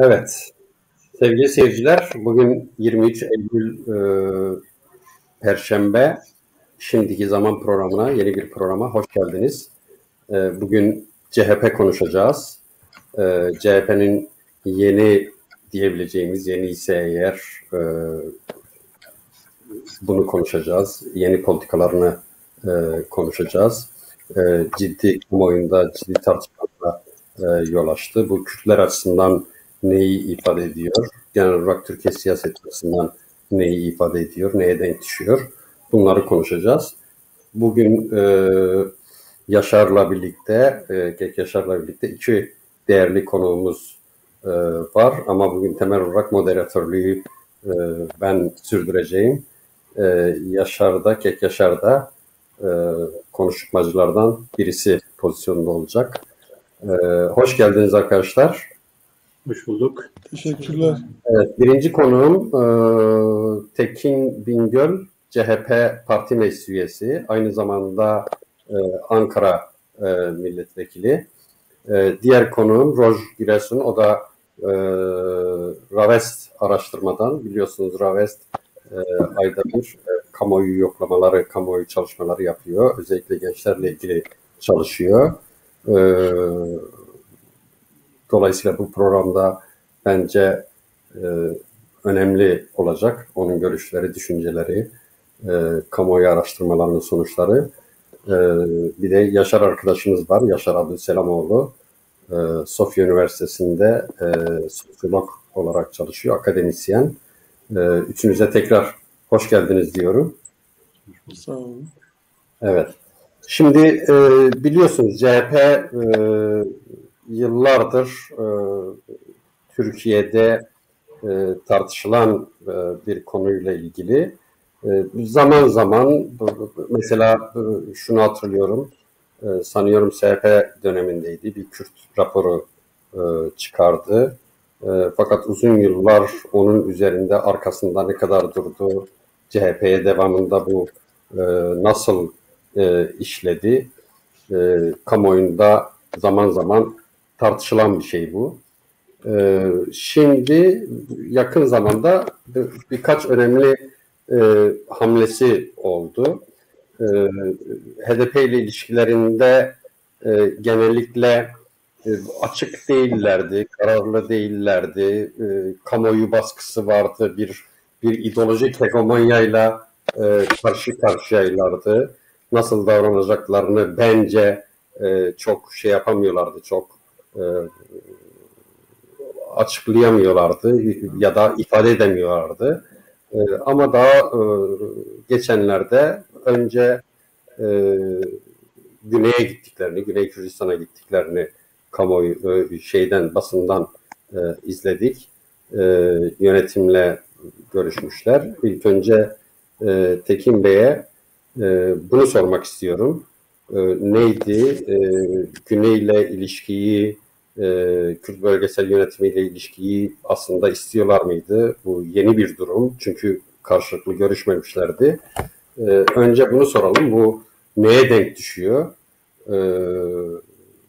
Evet, sevgili seyirciler, bugün 23 Eylül Perşembe, Şimdiki Zaman programına, yeni bir programa hoş geldiniz. Bugün CHP konuşacağız. CHP'nin yeni diyebileceğimiz, yeni ise eğer bunu konuşacağız. Yeni politikalarını konuşacağız. Ciddi kamuoyunda ciddi tartışmalara yol açtı. Bu Kürtler açısından neyi ifade ediyor? Genel olarak Türkiye siyaseti açısından neyi ifade ediyor? Neye denk düşüyor? Bunları konuşacağız. Bugün Yaşar'la birlikte, Kek Yaşar'la birlikte iki değerli konuğumuz var. Ama bugün temel olarak moderatörlüğü ben sürdüreceğim. Yaşar'da, Kek Yaşar'da konuşmacılardan birisi pozisyonunda olacak. Hoş geldiniz arkadaşlar. Hoş bulduk. Teşekkürler. Evet, birinci konuğum Tekin Bingöl, CHP Parti Meclis Üyesi. Aynı zamanda Ankara Milletvekili. Diğer konuğum Roj Giresun. O da Ravest araştırmadan, biliyorsunuz Ravest ayda bir kamuoyu yoklamaları, kamuoyu çalışmaları yapıyor. Özellikle gençlerle ilgili çalışıyor. Dolayısıyla bu programda bence önemli olacak. Onun görüşleri, düşünceleri, kamuoyu araştırmalarının sonuçları. Bir de Yaşar arkadaşımız var. Yaşar Abdülselamoğlu. Sofya Üniversitesi'nde sosyolog olarak çalışıyor, akademisyen. Üçünüze tekrar hoş geldiniz diyorum. Sağ olun. Evet. Şimdi biliyorsunuz CHP yıllardır Türkiye'de tartışılan bir konuyla ilgili zaman zaman mesela şunu hatırlıyorum, sanıyorum SHP dönemindeydi, bir Kürt raporu çıkardı. Fakat uzun yıllar onun üzerinde, arkasında ne kadar durdu, CHP'ye devamında bu nasıl işledi, kamuoyunda zaman zaman tartışılan bir şey bu. Şimdi yakın zamanda birkaç önemli hamlesi oldu. HDP ile ilişkilerinde genellikle açık değillerdi, kararlı değillerdi, kamuoyu baskısı vardı, bir ideolojik hegemonyayla karşı karşıyaylardı. Nasıl davranacaklarını bence çok şey yapamıyorlardı, çok açıklayamıyorlardı ya da ifade edemiyorlardı. Ama daha geçenlerde önce Güney'e gittiklerini, Güney Kürdistan'a gittiklerini kamuoyu basından izledik. Yönetimle görüşmüşler. İlk önce Tekin Bey'e bunu sormak istiyorum. Neydi? Güney'le ilişkiyi, Kürt bölgesel yönetimiyle ilişkiyi aslında istiyorlar mıydı? Bu yeni bir durum. Çünkü karşılıklı görüşmemişlerdi. Önce bunu soralım. Bu neye denk düşüyor?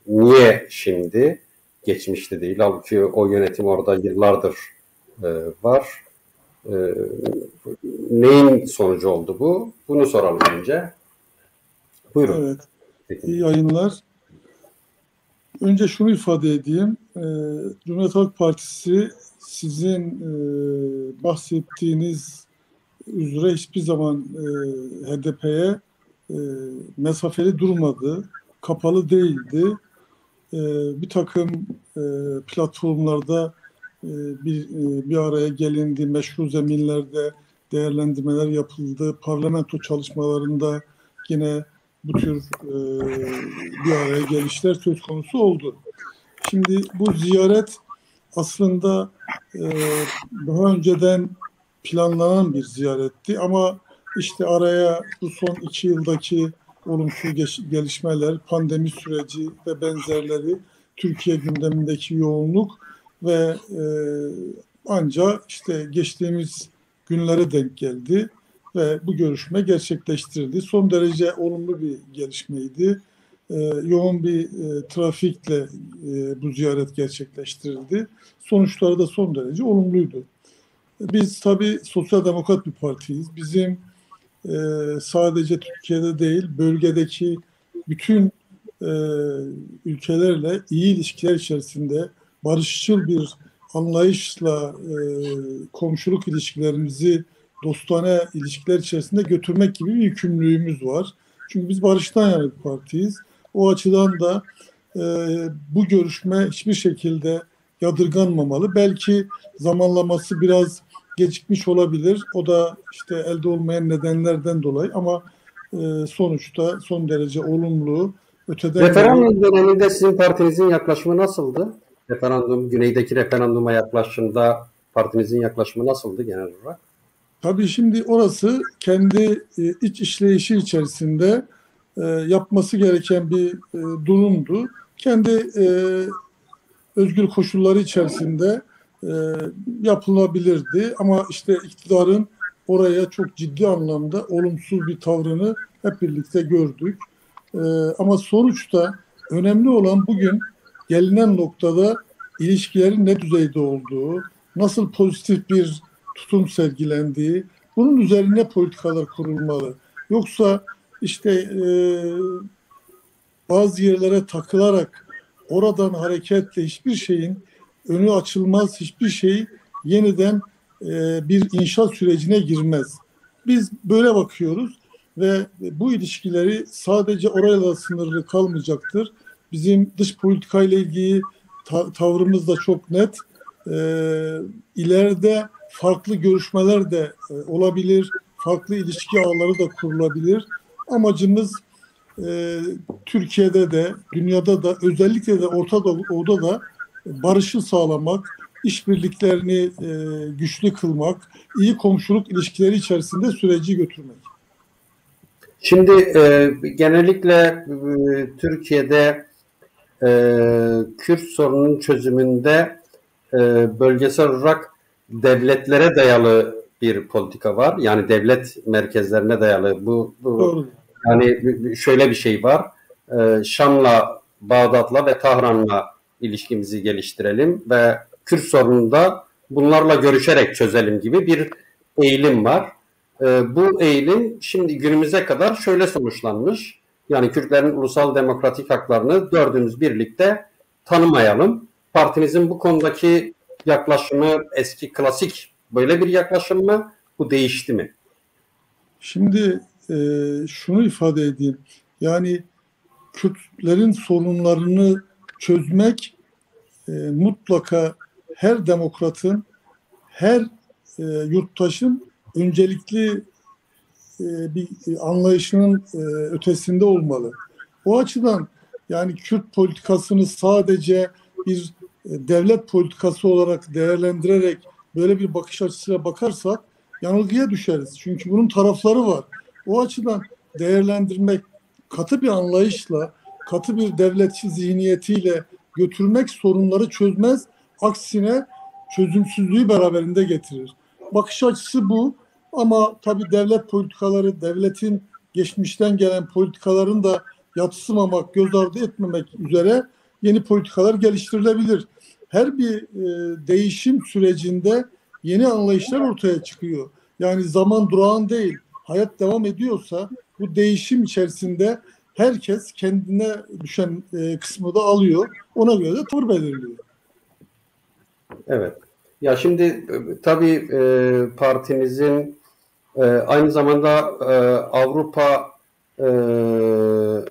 Niye şimdi? Geçmişte değil. Halbuki o yönetim orada yıllardır var. Neyin sonucu oldu bu? Bunu soralım önce. Buyurun. Evet. İyi yayınlar. Önce şunu ifade edeyim. Cumhuriyet Halk Partisi sizin bahsettiğiniz üzere hiçbir zaman HDP'ye mesafeli durmadı. Kapalı değildi. Bir takım platformlarda bir araya gelindi. Meşru zeminlerde değerlendirmeler yapıldı. Parlamento çalışmalarında yine bu tür bir araya gelişler söz konusu oldu. Şimdi bu ziyaret aslında daha önceden planlanan bir ziyaretti ama işte araya bu son 2 yıldaki olumsuz gelişmeler, pandemi süreci ve benzerleri, Türkiye gündemindeki yoğunluk ve ancak işte geçtiğimiz günlere denk geldi ve bu görüşme gerçekleştirildi. Son derece olumlu bir gelişmeydi. yoğun bir trafikle bu ziyaret gerçekleştirildi. Sonuçları da son derece olumluydu. Biz tabii sosyal demokrat bir partiyiz. Bizim sadece Türkiye'de değil, bölgedeki bütün ülkelerle iyi ilişkiler içerisinde barışçıl bir anlayışla komşuluk ilişkilerimizi dostane ilişkiler içerisinde götürmek gibi bir yükümlülüğümüz var. Çünkü biz barıştan yana bir partiyiz. O açıdan da bu görüşme hiçbir şekilde yadırganmamalı. Belki zamanlaması biraz gecikmiş olabilir. O da işte elde olmayan nedenlerden dolayı ama sonuçta son derece olumlu. Öteden Referandum döneminde sizin partinizin yaklaşımı nasıldı? Güneydeki referanduma yaklaşımda partinizin yaklaşımı nasıldı genel olarak? Tabii şimdi orası kendi iç işleyişi içerisinde yapması gereken bir durumdu. Kendi özgür koşulları içerisinde yapılabilirdi. Ama işte iktidarın oraya çok ciddi anlamda olumsuz bir tavrını hep birlikte gördük. Ama sonuçta önemli olan bugün gelinen noktada ilişkilerin ne düzeyde olduğu, nasıl pozitif bir tutum sergilendiği, bunun üzerine politikalar kurulmalı. Yoksa işte bazı yerlere takılarak oradan hareketle hiçbir şeyin önü açılmaz, hiçbir şey yeniden bir inşaat sürecine girmez. Biz böyle bakıyoruz ve bu ilişkileri sadece orayla sınırlı kalmayacaktır. Bizim dış politikayla ilgili tavrımız da çok net. İleride farklı görüşmeler de olabilir, farklı ilişki ağları da kurulabilir. Amacımız Türkiye'de de, dünyada da, özellikle de Orta Doğu'da da barışı sağlamak, işbirliklerini güçlü kılmak, iyi komşuluk ilişkileri içerisinde süreci götürmek. Şimdi genellikle Türkiye'de Kürt sorununun çözümünde bölgesel olarak devletlere dayalı bir politika var. Yani devlet merkezlerine dayalı. Bu yani şöyle bir şey var. Şam'la, Bağdat'la ve Tahran'la ilişkimizi geliştirelim ve Kürt sorununu da bunlarla görüşerek çözelim gibi bir eğilim var. Bu eğilim şimdi günümüze kadar şöyle sonuçlanmış. Yani Kürtlerin ulusal demokratik haklarını dördümüz birlikte tanımayalım. Partinizin bu konudaki yaklaşımı eski klasik böyle bir yaklaşım mı? Bu değişti mi? Şimdi şunu ifade edeyim. Yani Kürtlerin sorunlarını çözmek mutlaka her demokratın, her yurttaşın öncelikli bir anlayışının ötesinde olmalı. O açıdan yani Kürt politikasını sadece bir devlet politikası olarak değerlendirerek böyle bir bakış açısıyla bakarsak yanılgıya düşeriz. Çünkü bunun tarafları var. O açıdan değerlendirmek, katı bir anlayışla, katı bir devletçi zihniyetiyle götürmek sorunları çözmez. Aksine çözümsüzlüğü beraberinde getirir. Bakış açısı bu. Ama tabii devlet politikaları, devletin geçmişten gelen politikaların da yadsımamak, göz ardı etmemek üzere yeni politikalar geliştirilebilir. Her bir değişim sürecinde yeni anlayışlar ortaya çıkıyor. Yani zaman durağan değil, hayat devam ediyorsa bu değişim içerisinde herkes kendine düşen kısmı da alıyor. Ona göre de tavır belirliyor. Evet. Ya şimdi tabii partinizin aynı zamanda Avrupa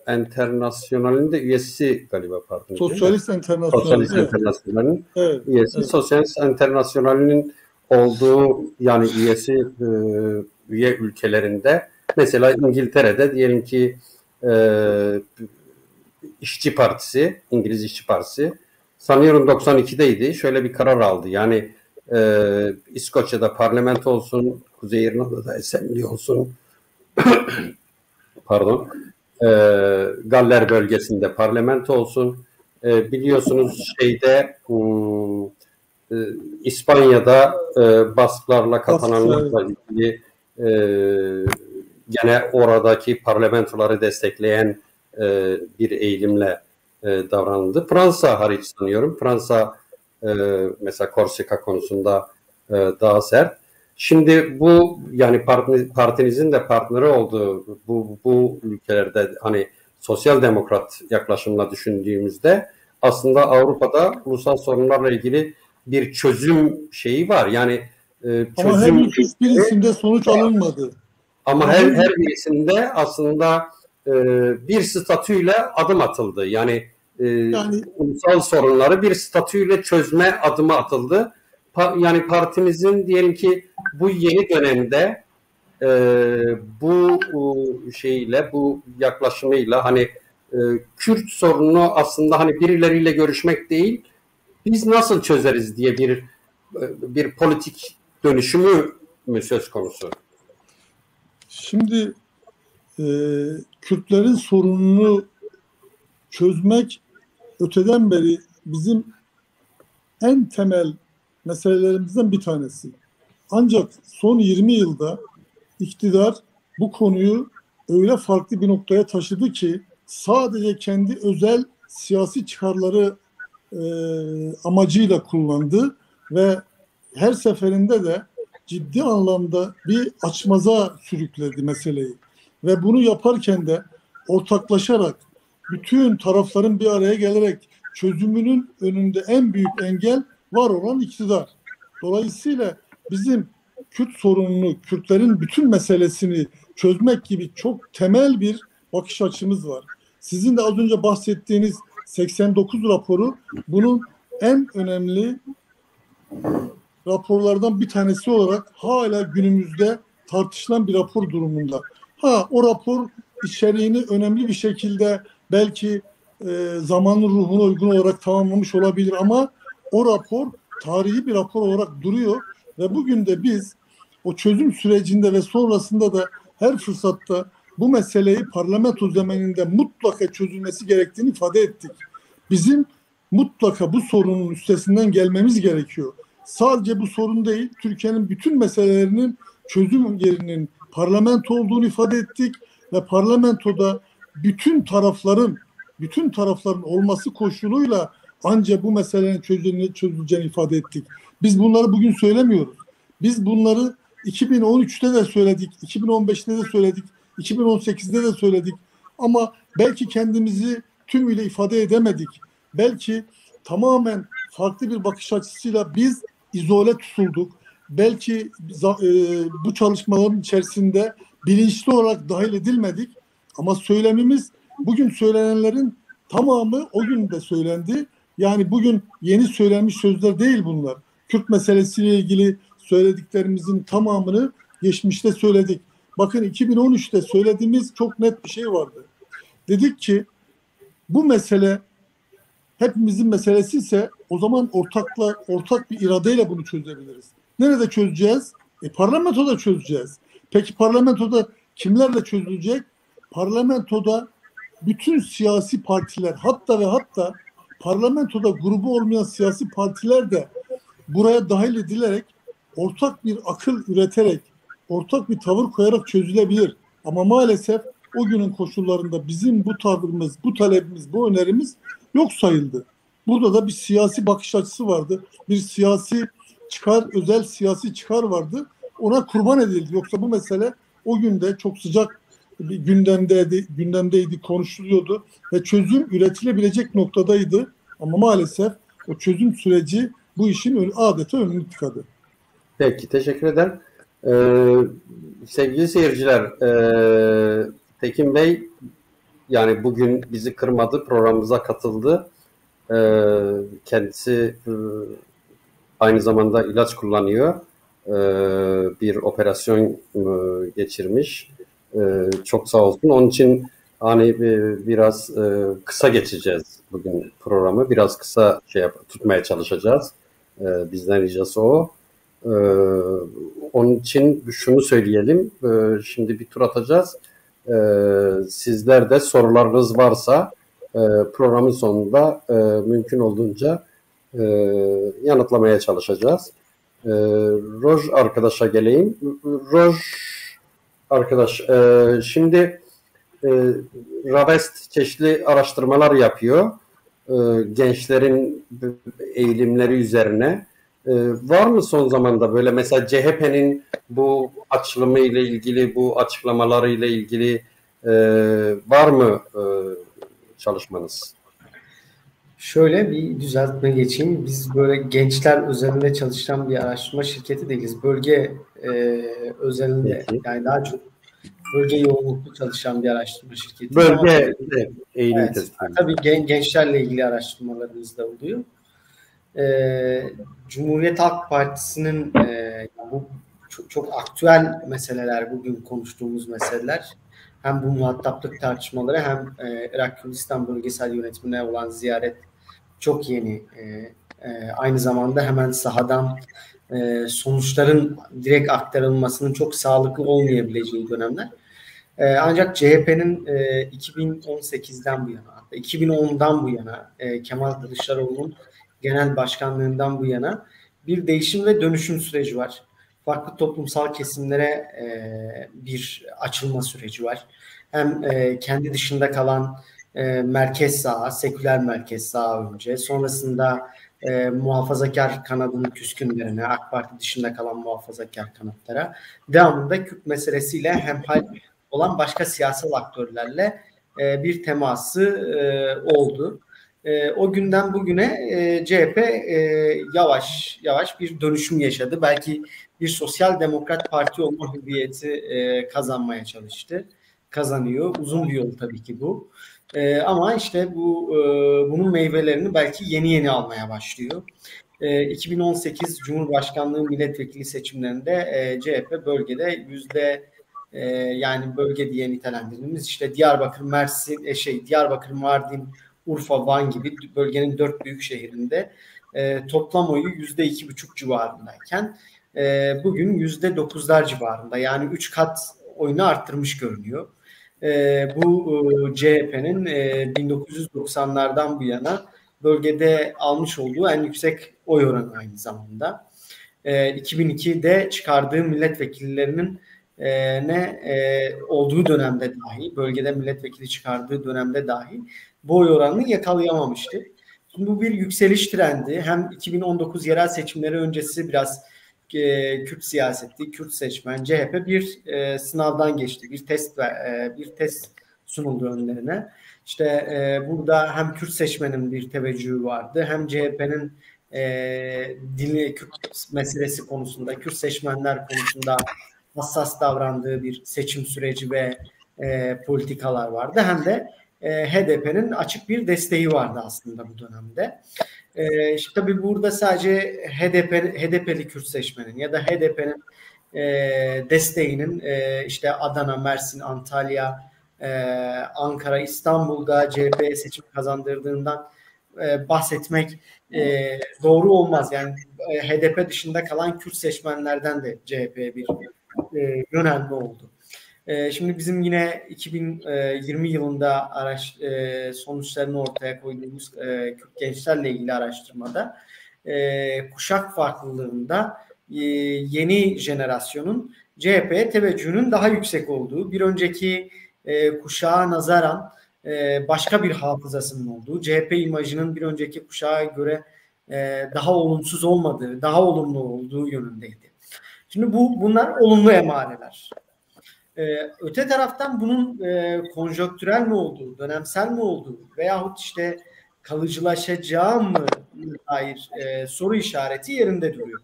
Enternasyonel'in de üyesi galiba partinizin. Sosyalist Enternasyonel'in üyesi. Evet. Sosyalist Enternasyonel'in olduğu yani üye ülkelerinde mesela İngiltere'de diyelim ki İşçi Partisi, İngiliz İşçi Partisi sanıyorum 92'deydi. Şöyle bir karar aldı. Yani İskoçya'da parlamento olsun, Kuzey İrlanda'da Assembly olsun, pardon, Galler bölgesinde parlamento olsun. Biliyorsunuz İspanya'da Basklarla, Katalanlarla ilgili gene oradaki parlamentoları destekleyen bir eğilimle davranıldı. Fransa hariç sanıyorum. Fransa mesela Korsika konusunda daha sert. Şimdi bu yani partinizin de partneri olduğu bu ülkelerde hani sosyal demokrat yaklaşımla düşündüğümüzde aslında Avrupa'da ulusal sorunlarla ilgili bir çözüm şeyi var. Yani Ama çözüm henüz hiçbirisinde sonuç alınmadı. ama her birisinde aslında bir statüyle adım atıldı. Yani ulusal sorunları bir statüyle çözme adımı atıldı. Yani partimizin diyelim ki bu yeni dönemde bu şeyle, bu yaklaşımıyla hani Kürt sorununu aslında hani birileriyle görüşmek değil, biz nasıl çözeriz diye bir politik dönüşümü mü söz konusu? Şimdi Kürtlerin sorununu çözmek öteden beri bizim en temel meselelerimizden bir tanesi. Ancak son 20 yılda iktidar bu konuyu öyle farklı bir noktaya taşıdı ki sadece kendi özel siyasi çıkarları amacıyla kullandı ve her seferinde de ciddi anlamda bir açmaza sürükledi meseleyi. Ve bunu yaparken de ortaklaşarak bütün tarafların bir araya gelerek çözümünün önünde en büyük engel var olan iktidar. Dolayısıyla bizim Kürt sorununu, Kürtlerin bütün meselesini çözmek gibi çok temel bir bakış açımız var. Sizin de az önce bahsettiğiniz 89 raporu bunun en önemli raporlardan bir tanesi olarak hala günümüzde tartışılan bir rapor durumunda. O rapor içeriğini önemli bir şekilde belki zamanın ruhuna uygun olarak tamamlamış olabilir ama o rapor tarihi bir rapor olarak duruyor ve bugün de biz o çözüm sürecinde ve sonrasında da her fırsatta bu meseleyi parlamento zemininde mutlaka çözülmesi gerektiğini ifade ettik. Bizim mutlaka bu sorunun üstesinden gelmemiz gerekiyor. Sadece bu sorun değil, Türkiye'nin bütün meselelerinin çözüm yerinin parlamento olduğunu ifade ettik ve parlamentoda bütün tarafların olması koşuluyla ancak bu meselenin çözüleceğini ifade ettik. Biz bunları bugün söylemiyoruz. Biz bunları 2013'te de söyledik, 2015'te de söyledik, 2018'de de söyledik. Ama belki kendimizi tümüyle ifade edemedik. Belki tamamen farklı bir bakış açısıyla biz izole tutulduk. Belki bu çalışmaların içerisinde bilinçli olarak dahil edilmedik. Ama söylemimiz bugün söylenenlerin tamamı o gün de söylendi. Yani bugün yeni söylenmiş sözler değil bunlar. Kürt meselesiyle ilgili söylediklerimizin tamamını geçmişte söyledik. Bakın 2013'te söylediğimiz çok net bir şey vardı. Dedik ki bu mesele hepimizin meselesi ise o zaman ortak bir iradeyle bunu çözebiliriz. Nerede çözeceğiz? Parlamentoda çözeceğiz. Peki parlamentoda kimlerle çözülecek? Parlamentoda bütün siyasi partiler hatta parlamentoda grubu olmayan siyasi partiler de buraya dahil edilerek ortak bir akıl üreterek, ortak bir tavır koyarak çözülebilir. Ama maalesef o günün koşullarında bizim bu tavrımız, bu talebimiz, bu önerimiz yok sayıldı. Burada da bir siyasi bakış açısı vardı. Bir siyasi çıkar, özel siyasi çıkar vardı. Ona kurban edildi. Yoksa bu mesele o günde çok sıcak bir gündemdeydi, konuşuluyordu ve çözüm üretilebilecek noktadaydı. Ama maalesef o çözüm süreci bu işin adeta önünü tıkadı. Peki, teşekkür ederim. Sevgili seyirciler, Tekin Bey yani bugün bizi kırmadı, programımıza katıldı. Kendisi aynı zamanda ilaç kullanıyor. Bir operasyon geçirmiş. Çok sağ olsun. Onun için hani biraz kısa geçeceğiz bugün programı. Biraz kısa tutmaya çalışacağız. Bizden ricası o. Onun için şunu söyleyelim. Şimdi bir tur atacağız. Sizler de sorularınız varsa programın sonunda mümkün olduğunca yanıtlamaya çalışacağız. Roj arkadaşa geleyim. Roj arkadaş, şimdi Ravest çeşitli araştırmalar yapıyor. Gençlerin eğilimleri üzerine. Var mı son zamanda böyle mesela CHP'nin bu açılımı ile ilgili, bu açıklamaları ile ilgili var mı çalışmanız? Şöyle bir düzeltme geçeyim. Biz böyle gençler özelinde çalışan bir araştırma şirketi değiliz. Bölge özelinde, yani daha çok bölge yoğunluklu çalışan bir araştırma şirketi. Bölge eğilim evet, tabii gençlerle ilgili araştırmalarımız da oluyor. Cumhuriyet Halk Partisi'nin bu çok aktüel meseleler, bugün konuştuğumuz meseleler. Hem bu muhataplık tartışmaları hem Irak Kürdistan bölgesel yönetimine olan ziyaret çok yeni. Aynı zamanda hemen sahadan sonuçların direkt aktarılmasının çok sağlıklı olmayabileceği dönemler. Ancak CHP'nin 2018'den bu yana, 2010'dan bu yana, Kemal Kılıçdaroğlu'nun genel başkanlığından bu yana bir değişim ve dönüşüm süreci var. Farklı toplumsal kesimlere bir açılma süreci var. Hem kendi dışında kalan merkez sağ, seküler merkez sağ önce, sonrasında muhafazakar kanadının küskünlerine, AK Parti dışında kalan muhafazakar kanatlara, devamında Kürt meselesiyle hemhal olan başka siyasal aktörlerle bir teması oldu. O günden bugüne CHP yavaş yavaş bir dönüşüm yaşadı. Belki bir sosyal demokrat parti olma hüviyeti kazanmaya çalıştı. Kazanıyor. Uzun bir yol tabii ki bu. Ama işte bunun meyvelerini belki yeni almaya başlıyor. 2018 Cumhurbaşkanlığı milletvekili seçimlerinde CHP bölgede yani bölge diye nitelendirdiğimiz işte Diyarbakır, Mersin, Diyarbakır, Mardin, Urfa, Van gibi bölgenin 4 büyük şehrinde toplam oyu %2,5 civarındayken bugün %9'lar civarında, yani 3 kat oyunu arttırmış görünüyor. Bu CHP'nin 1990'lardan bu yana bölgede almış olduğu en yüksek oy oranı aynı zamanda. 2002'de çıkardığı milletvekillerinin olduğu dönemde dahi, bölgede milletvekili çıkardığı dönemde dahi bu oy oranını yakalayamamıştı. Şimdi bu bir yükseliş trendi. Hem 2019 yerel seçimleri öncesi biraz Kürt siyaseti, Kürt seçmen, CHP bir sınavdan geçti. Bir test sunuldu önlerine. İşte burada hem Kürt seçmenin bir teveccühü vardı, hem CHP'nin Kürt meselesi konusunda, Kürt seçmenler konusunda hassas davrandığı bir seçim süreci ve politikalar vardı. Hem de HDP'nin açık bir desteği vardı aslında bu dönemde. İşte tabii burada sadece HDP'li Kürt seçmenin ya da HDP'nin desteğinin işte Adana, Mersin, Antalya, Ankara, İstanbul'da CHP'ye seçim kazandırdığından bahsetmek doğru olmaz. Yani HDP dışında kalan Kürt seçmenlerden de CHP'ye bir yönelme oldu. Şimdi bizim yine 2020 yılında sonuçlarını ortaya koyduğumuz Kürt gençlerle ilgili araştırmada kuşak farklılığında yeni jenerasyonun CHP'ye teveccühünün daha yüksek olduğu, bir önceki kuşağa nazaran başka bir hafızasının olduğu, CHP imajının bir önceki kuşağa göre daha olumsuz olmadığı, daha olumlu olduğu yönündeydi. Şimdi bunlar olumlu emareler. Öte taraftan bunun konjonktürel mi olduğu, dönemsel mi olduğu veyahut işte kalıcılaşacağı mı dair soru işareti yerinde duruyor.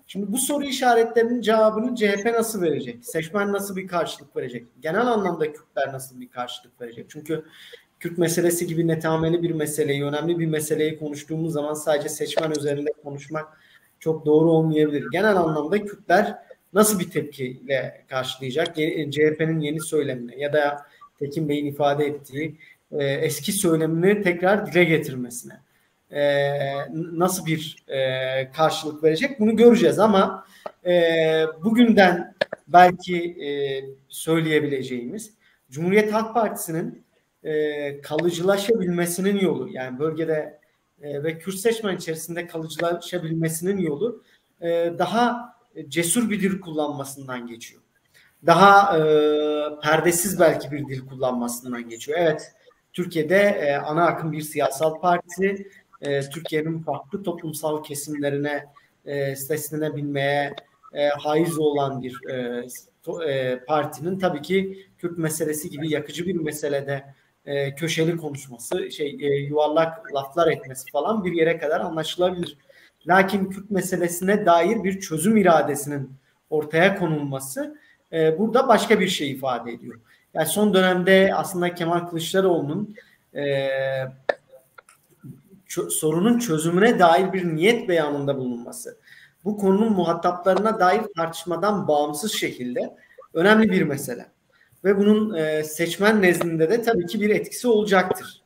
Şimdi bu soru işaretlerinin cevabını CHP nasıl verecek? Seçmen nasıl bir karşılık verecek? Genel anlamda Kürtler nasıl bir karşılık verecek? Çünkü Kürt meselesi gibi netameli bir meseleyi, önemli bir meseleyi konuştuğumuz zaman sadece seçmen üzerinde konuşmak çok doğru olmayabilir. Genel anlamda Kürtler nasıl bir tepkiyle karşılayacak? CHP'nin yeni söylemine ya da Tekin Bey'in ifade ettiği eski söylemini tekrar dile getirmesine nasıl bir karşılık verecek? Bunu göreceğiz ama bugünden belki söyleyebileceğimiz Cumhuriyet Halk Partisi'nin kalıcılaşabilmesinin yolu, yani bölgede ve Kürt seçmen içerisinde kalıcılaşabilmesinin yolu daha cesur bir dil kullanmasından geçiyor. daha perdesiz belki bir dil kullanmasından geçiyor. Evet, Türkiye'de ana akım bir siyasal parti, Türkiye'nin farklı toplumsal kesimlerine seslenebilmeye haiz olan bir partinin tabii ki Kürt meselesi gibi yakıcı bir meselede köşeli konuşması, yuvarlak laflar etmesi falan bir yere kadar anlaşılabilir. Lakin Kürt meselesine dair bir çözüm iradesinin ortaya konulması burada başka bir şey ifade ediyor. Yani son dönemde aslında Kemal Kılıçdaroğlu'nun sorunun çözümüne dair bir niyet beyanında bulunması, bu konunun muhataplarına dair tartışmadan bağımsız şekilde önemli bir mesele. Ve bunun seçmen nezdinde de tabii ki bir etkisi olacaktır.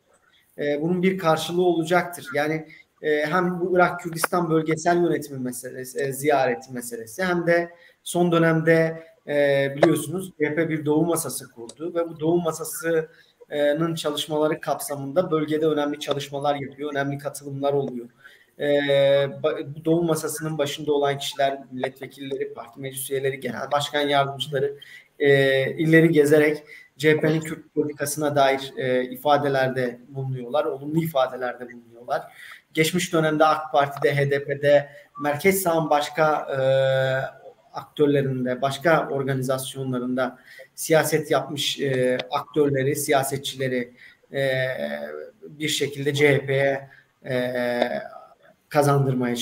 Bunun bir karşılığı olacaktır. Yani hem bu Irak Kürdistan bölgesel yönetimi meselesi, ziyareti meselesi, hem de son dönemde biliyorsunuz CHP bir doğu masası kurdu ve bu doğu masasının çalışmaları kapsamında bölgede önemli çalışmalar yapıyor, önemli katılımlar oluyor. Bu doğu masasının başında olan kişiler, milletvekilleri, parti meclis üyeleri, genel başkan yardımcıları illeri gezerek CHP'nin Kürt politikasına dair ifadelerde bulunuyorlar, olumlu ifadelerde bulunuyorlar. Geçmiş dönemde AK Parti'de, HDP'de, merkez sağın başka aktörlerinde, başka organizasyonlarında siyaset yapmış aktörleri, siyasetçileri bir şekilde CHP'ye kazandırmaya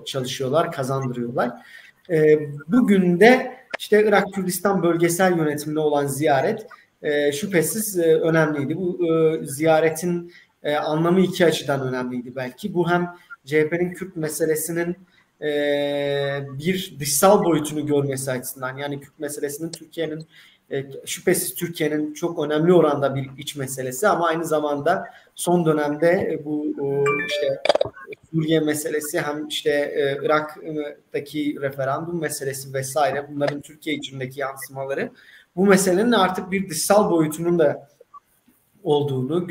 çalışıyorlar, kazandırıyorlar. Bugün de işte Irak Kürdistan bölgesel yönetiminde olan ziyaret şüphesiz önemliydi. Bu ziyaretin anlamı iki açıdan önemliydi belki. Bu hem CHP'nin Kürt meselesinin bir dışsal boyutunu görmesi açısından, yani Kürt meselesinin şüphesiz Türkiye'nin çok önemli oranda bir iç meselesi, ama aynı zamanda son dönemde bu işte Suriye meselesi, hem işte Irak'taki referandum meselesi vesaire, bunların Türkiye içindeki yansımaları, bu meselenin artık bir dışsal boyutunun da olduğunu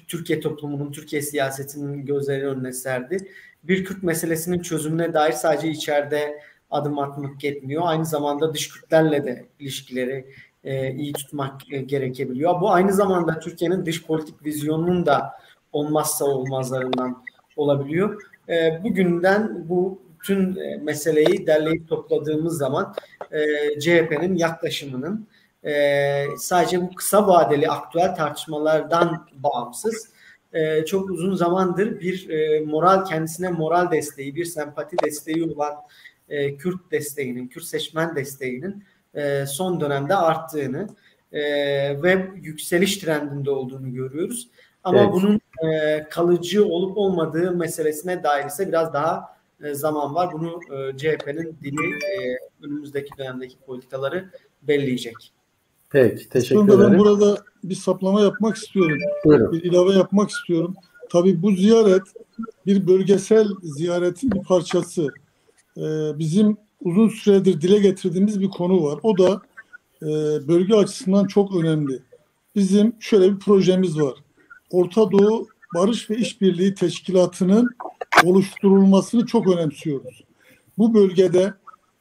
Türkiye toplumunun, Türkiye siyasetinin gözleri önüne serdi. Bir Kürt meselesinin çözümüne dair sadece içeride adım atmak yetmiyor. Aynı zamanda dış Kürtlerle de ilişkileri iyi tutmak gerekebiliyor. Bu aynı zamanda Türkiye'nin dış politik vizyonunun da olmazsa olmazlarından olabiliyor. Bugünden bu bütün meseleyi derleyip topladığımız zaman CHP'nin yaklaşımının sadece bu kısa vadeli aktüel tartışmalardan bağımsız çok uzun zamandır bir kendisine moral desteği, bir sempati desteği olan Kürt desteğinin, Kürt seçmen desteğinin son dönemde arttığını ve yükseliş trendinde olduğunu görüyoruz. Ama evet, bunun kalıcı olup olmadığı meselesine dair ise biraz daha zaman var. Bunu CHP'nin dili önümüzdeki dönemdeki politikaları belleyecek. Peki, teşekkür ederim. Ben burada bir saplama yapmak istiyorum. Buyurun. Bir ilave yapmak istiyorum. Tabii bu ziyaret bir bölgesel ziyaretin bir parçası. Bizim uzun süredir dile getirdiğimiz bir konu var. O da bölge açısından çok önemli. Bizim şöyle bir projemiz var. Orta Doğu Barış ve İşbirliği Teşkilatı'nın oluşturulmasını çok önemsiyoruz. Bu bölgede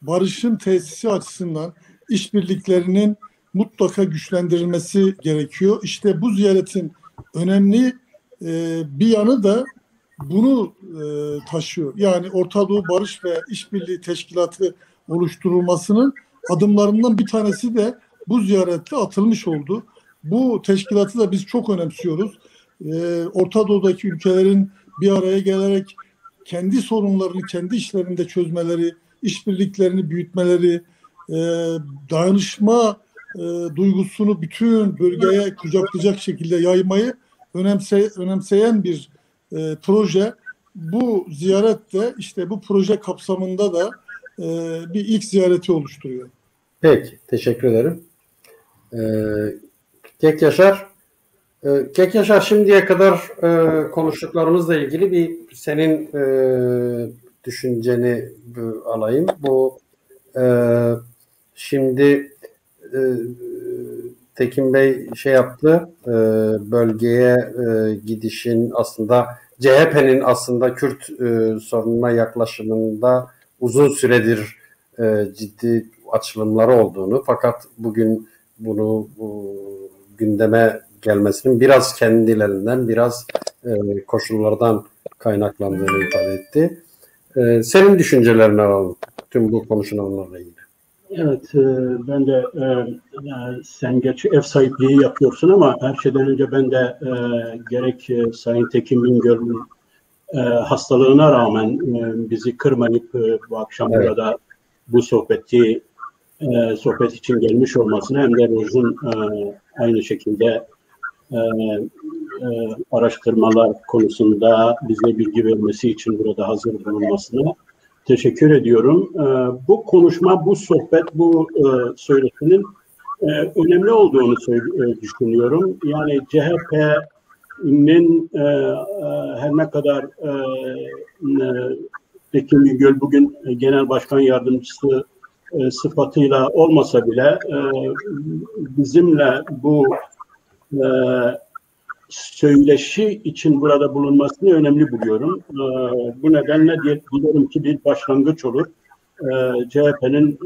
barışın tesisi açısından işbirliklerinin mutlaka güçlendirilmesi gerekiyor. İşte bu ziyaretin önemli bir yanı da bunu taşıyor. Yani Orta Doğu Barış ve İşbirliği Teşkilatı oluşturulmasının adımlarından bir tanesi de bu ziyaretle atılmış oldu. Bu teşkilatı da biz çok önemsiyoruz. Orta Doğu'daki ülkelerin bir araya gelerek kendi sorunlarını kendi işlerinde çözmeleri, işbirliklerini büyütmeleri, dayanışma duygusunu bütün bölgeye kucaklayacak şekilde yaymayı önemseyen bir proje. Bu ziyaret de işte bu proje kapsamında da bir ilk ziyareti oluşturuyor. Peki, teşekkür ederim. Kek Yaşar, şimdiye kadar konuştuklarımızla ilgili bir senin düşünceni alayım. Bu şimdi Tekin Bey yaptı, bölgeye gidişin aslında CHP'nin aslında Kürt sorununa yaklaşımında uzun süredir ciddi açılımları olduğunu, fakat bugün bunu gündeme gelmesinin biraz kendilerinden, biraz koşullardan kaynaklandığını ifade etti. Senin düşüncelerini alalım tüm bu konuşulanlarla ilgili. Evet, ben de sen gerçi ev sahipliği yapıyorsun ama her şeyden önce ben de gerek Sayın Tekin Bingöl'ün hastalığına rağmen bizi kırmayıp bu akşam evet, burada bu sohbet için gelmiş olmasını, hem de Roj'un aynı şekilde araştırmalar konusunda bize bilgi vermesi için burada hazır bulunmasına teşekkür ediyorum. Bu konuşma, bu sohbet, bu söyleşinin önemli olduğunu düşünüyorum. Yani CHP'nin her ne kadar Tekin Bingöl bugün Genel Başkan Yardımcısı sıfatıyla olmasa bile bizimle bu söyleşi için burada bulunmasını önemli buluyorum. Bu nedenle dilerim ki bir başlangıç olur. CHP'nin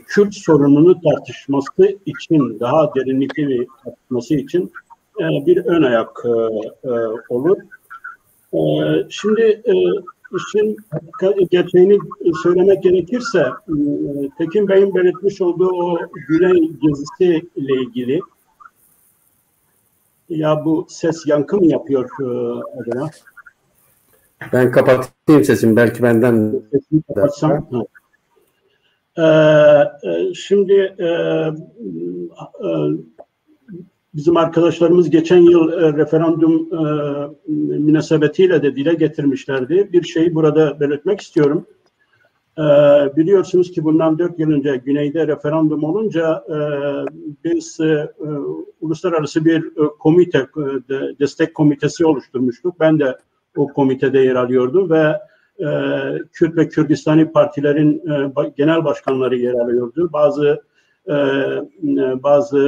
Kürt sorununu tartışması için, daha derinlikli bir tartışması için bir ön ayak olur. Şimdi işin gerçeğini söylemek gerekirse, Tekin Bey'in belirtmiş olduğu o Güney gezisi ile ilgili, ya bu ses yankı mı yapıyor adına? Ben kapatayım sesimi, belki benden. Sesimi kapatsam. Şimdi bizim arkadaşlarımız geçen yıl referandum münasebetiyle de dile getirmişlerdi. Bir şeyi burada belirtmek istiyorum. Biliyorsunuz ki bundan 4 yıl önce Güney'de referandum olunca biz uluslararası bir komite, destek komitesi oluşturmuştuk. Ben de o komitede yer alıyordum ve Kürt ve Kürdistani partilerin genel başkanları yer alıyordu. Bazı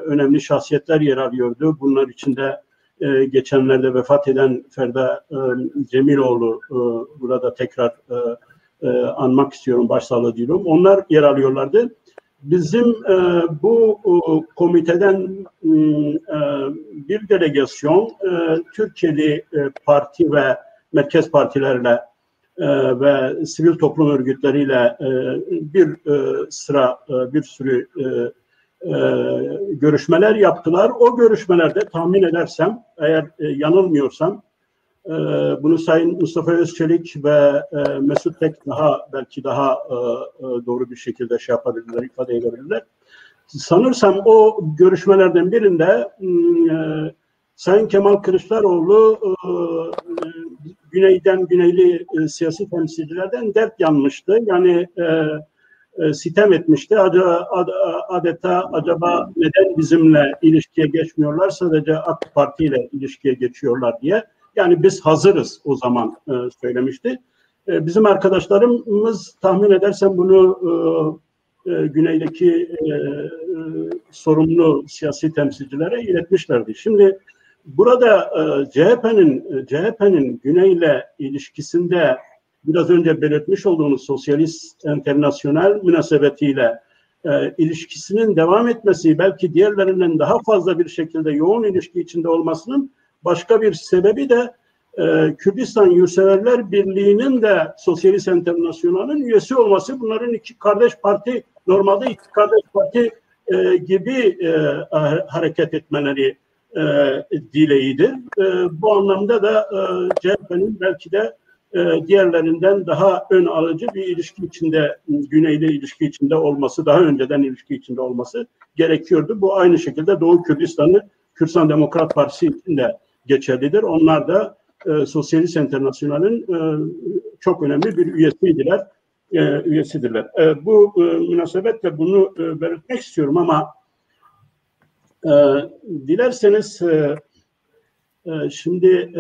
önemli şahsiyetler yer alıyordu. Bunlar içinde geçenlerde vefat eden Ferda Cemiloğlu, burada tekrar anmak istiyorum, başsağlığı diliyorum. Onlar yer alıyorlardı. Bizim bu komiteden bir delegasyon Türkiye'li parti ve merkez partilerle ve sivil toplum örgütleriyle bir sürü görüşmeler yaptılar. O görüşmelerde tahmin edersem, eğer yanılmıyorsam, bunu Sayın Mustafa Özçelik ve Mesut Tek belki daha doğru bir şekilde yapabilirler, ifade edebilirler. Sanırsam o görüşmelerden birinde Sayın Kemal Kılıçdaroğlu Güneyli siyasi temsilcilerden dert yanmıştı. Yani sitem etmişti. Adeta acaba neden bizimle ilişkiye geçmiyorlar, sadece AK Parti ile ilişkiye geçiyorlar diye. Yani biz hazırız o zaman söylemişti. Bizim arkadaşlarımız tahmin edersem bunu Güney'deki sorumlu siyasi temsilcilere iletmişlerdi. Şimdi burada CHP'nin Güney'le ilişkisinde biraz önce belirtmiş olduğunuz Sosyalist Enternasyonel münasebetiyle ilişkisinin devam etmesi, belki diğerlerinden daha fazla bir şekilde yoğun ilişki içinde olmasının başka bir sebebi de Kürdistan Yurtseverler Birliği'nin de Sosyalist Enternasyonel'in üyesi olması. Bunların iki kardeş parti, normalde iki kardeş parti gibi hareket etmeleri dileğidir. Bu anlamda da CHP'nin belki de diğerlerinden daha ön alıcı bir ilişki içinde, Güney'le ilişki içinde olması, daha önceden ilişki içinde olması gerekiyordu. Bu aynı şekilde Doğu Kürdistan'ı Kürdistan Demokrat Partisi için de geçerlidir. Onlar da Sosyalist Enternasyonel'in çok önemli bir üyesidirler. Bu münasebetle bunu belirtmek istiyorum ama dilerseniz şimdi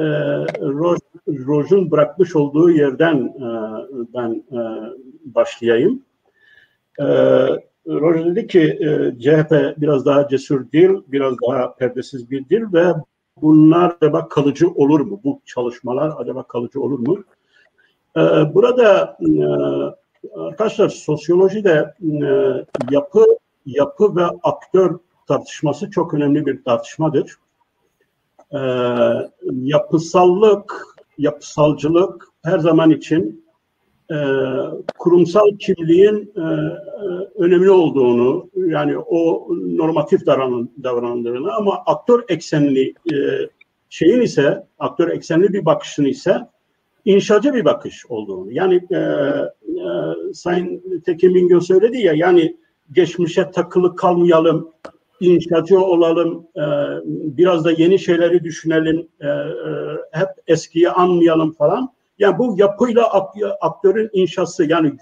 Roj'un bırakmış olduğu yerden ben başlayayım. Roj dedi ki CHP biraz daha cesur dil, biraz daha perdesiz bir dil ve bunlar acaba kalıcı olur mu? Bu çalışmalar acaba kalıcı olur mu? Burada Arkadaşlar sosyolojide yapı ve aktör tartışması çok önemli bir tartışmadır. Yapısalcılık her zaman için kurumsal kimliğin önemli olduğunu, yani o normatif davrandığını, ama aktör eksenli aktör eksenli bir bakışın ise inşacı bir bakış olduğunu. Yani Sayın Tekin Bingöl söyledi ya, yani geçmişe takılı kalmayalım, inşacı olalım, biraz da yeni şeyleri düşünelim, hep eskiyi anmayalım falan. Yani bu yapıyla aktörün inşası, yani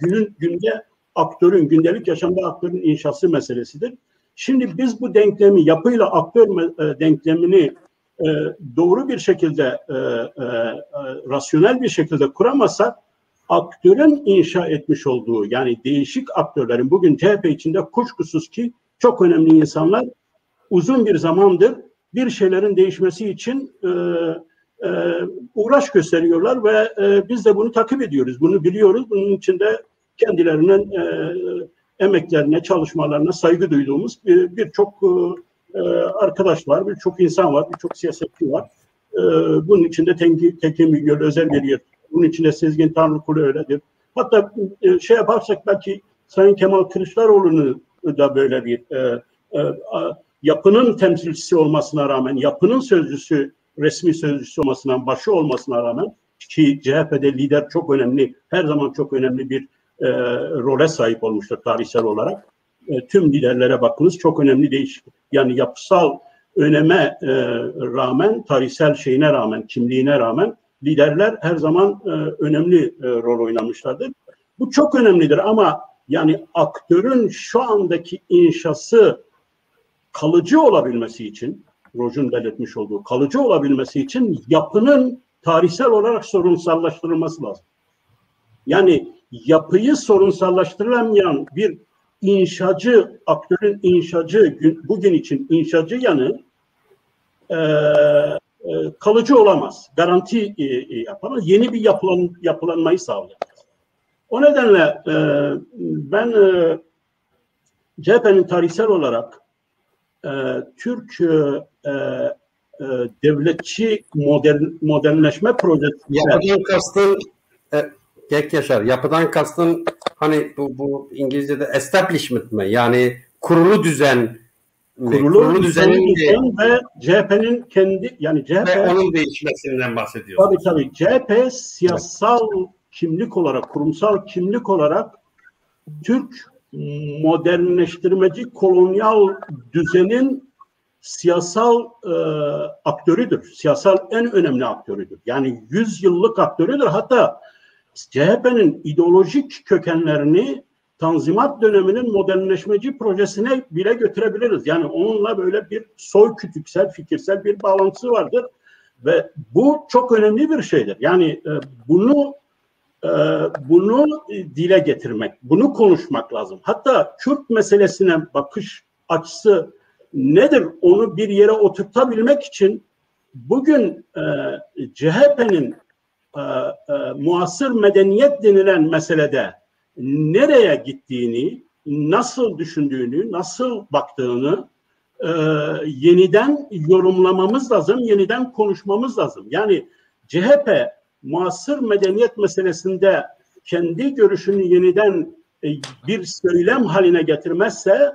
gündelik yaşamda aktörün inşası meselesidir. Şimdi biz bu denklemi, yapıyla aktör denklemini doğru bir şekilde, rasyonel bir şekilde kuramazsak, aktörün inşa etmiş olduğu, yani değişik aktörlerin, bugün CHP içinde kuşkusuz ki çok önemli insanlar uzun bir zamandır bir şeylerin değişmesi için uğraş gösteriyorlar ve biz de bunu takip ediyoruz, bunu biliyoruz. Bunun için de kendilerinin emeklerine, çalışmalarına saygı duyduğumuz birçok arkadaş var, birçok insan var, birçok siyasetçi var. Bunun içinde Tekin Bingöl özel bir yer. Bunun içinde Sezgin Tanrıkulu öyledir. Hatta yaparsak belki Sayın Kemal Kılıçdaroğlu'nu da böyle bir yapının temsilcisi olmasına rağmen, yapının sözcüsü, resmi sözcüsü olmasına, başı olmasına rağmen, ki CHP'de lider çok önemli, her zaman çok önemli bir role sahip olmuştur tarihsel olarak. Tüm liderlere bakınız, çok önemli değişiklik. Yani yapısal öneme rağmen, tarihsel şeyine rağmen, kimliğine rağmen liderler her zaman önemli rol oynamışlardır. Bu çok önemlidir ama yani aktörün şu andaki inşası kalıcı olabilmesi için, Roj'un belirtmiş olduğu kalıcı olabilmesi için yapının tarihsel olarak sorunsallaştırılması lazım. Yani yapıyı sorunsallaştırılamayan bir inşacı, aktörün inşacı, bugün için inşacı yanı kalıcı olamaz. Garanti yapamaz. Yeni bir yapılanmayı sağlayamaz. O nedenle ben CHP'nin tarihsel olarak Türk devletçi modernleşme projesi. Yapıdan kastın Yaşar, yapıdan kastın hani bu İngilizce'de establishment mi? Yani kurulu düzen kurulu düzen ve CHP'nin kendi, yani CHP ve onun değişmesinden bahsediyoruz. Tabii CHP siyasal kimlik olarak, kurumsal kimlik olarak Türk modernleştirmeci kolonyal düzenin siyasal aktörüdür. Siyasal en önemli aktörüdür. Yani 100 yıllık aktörüdür. Hatta CHP'nin ideolojik kökenlerini Tanzimat döneminin modernleşmeci projesine bile götürebiliriz. Yani onunla böyle bir soykütüksel, fikirsel bir bağlantısı vardır. Ve bu çok önemli bir şeydir. Yani bunu dile getirmek, bunu konuşmak lazım. Hatta Kürt meselesine bakış açısı nedir? Onu bir yere oturtabilmek için bugün CHP'nin muasır medeniyet denilen meselede nereye gittiğini, nasıl düşündüğünü, nasıl baktığını yeniden yorumlamamız lazım, yeniden konuşmamız lazım. Yani CHP muasır medeniyet meselesinde kendi görüşünü yeniden bir söylem haline getirmezse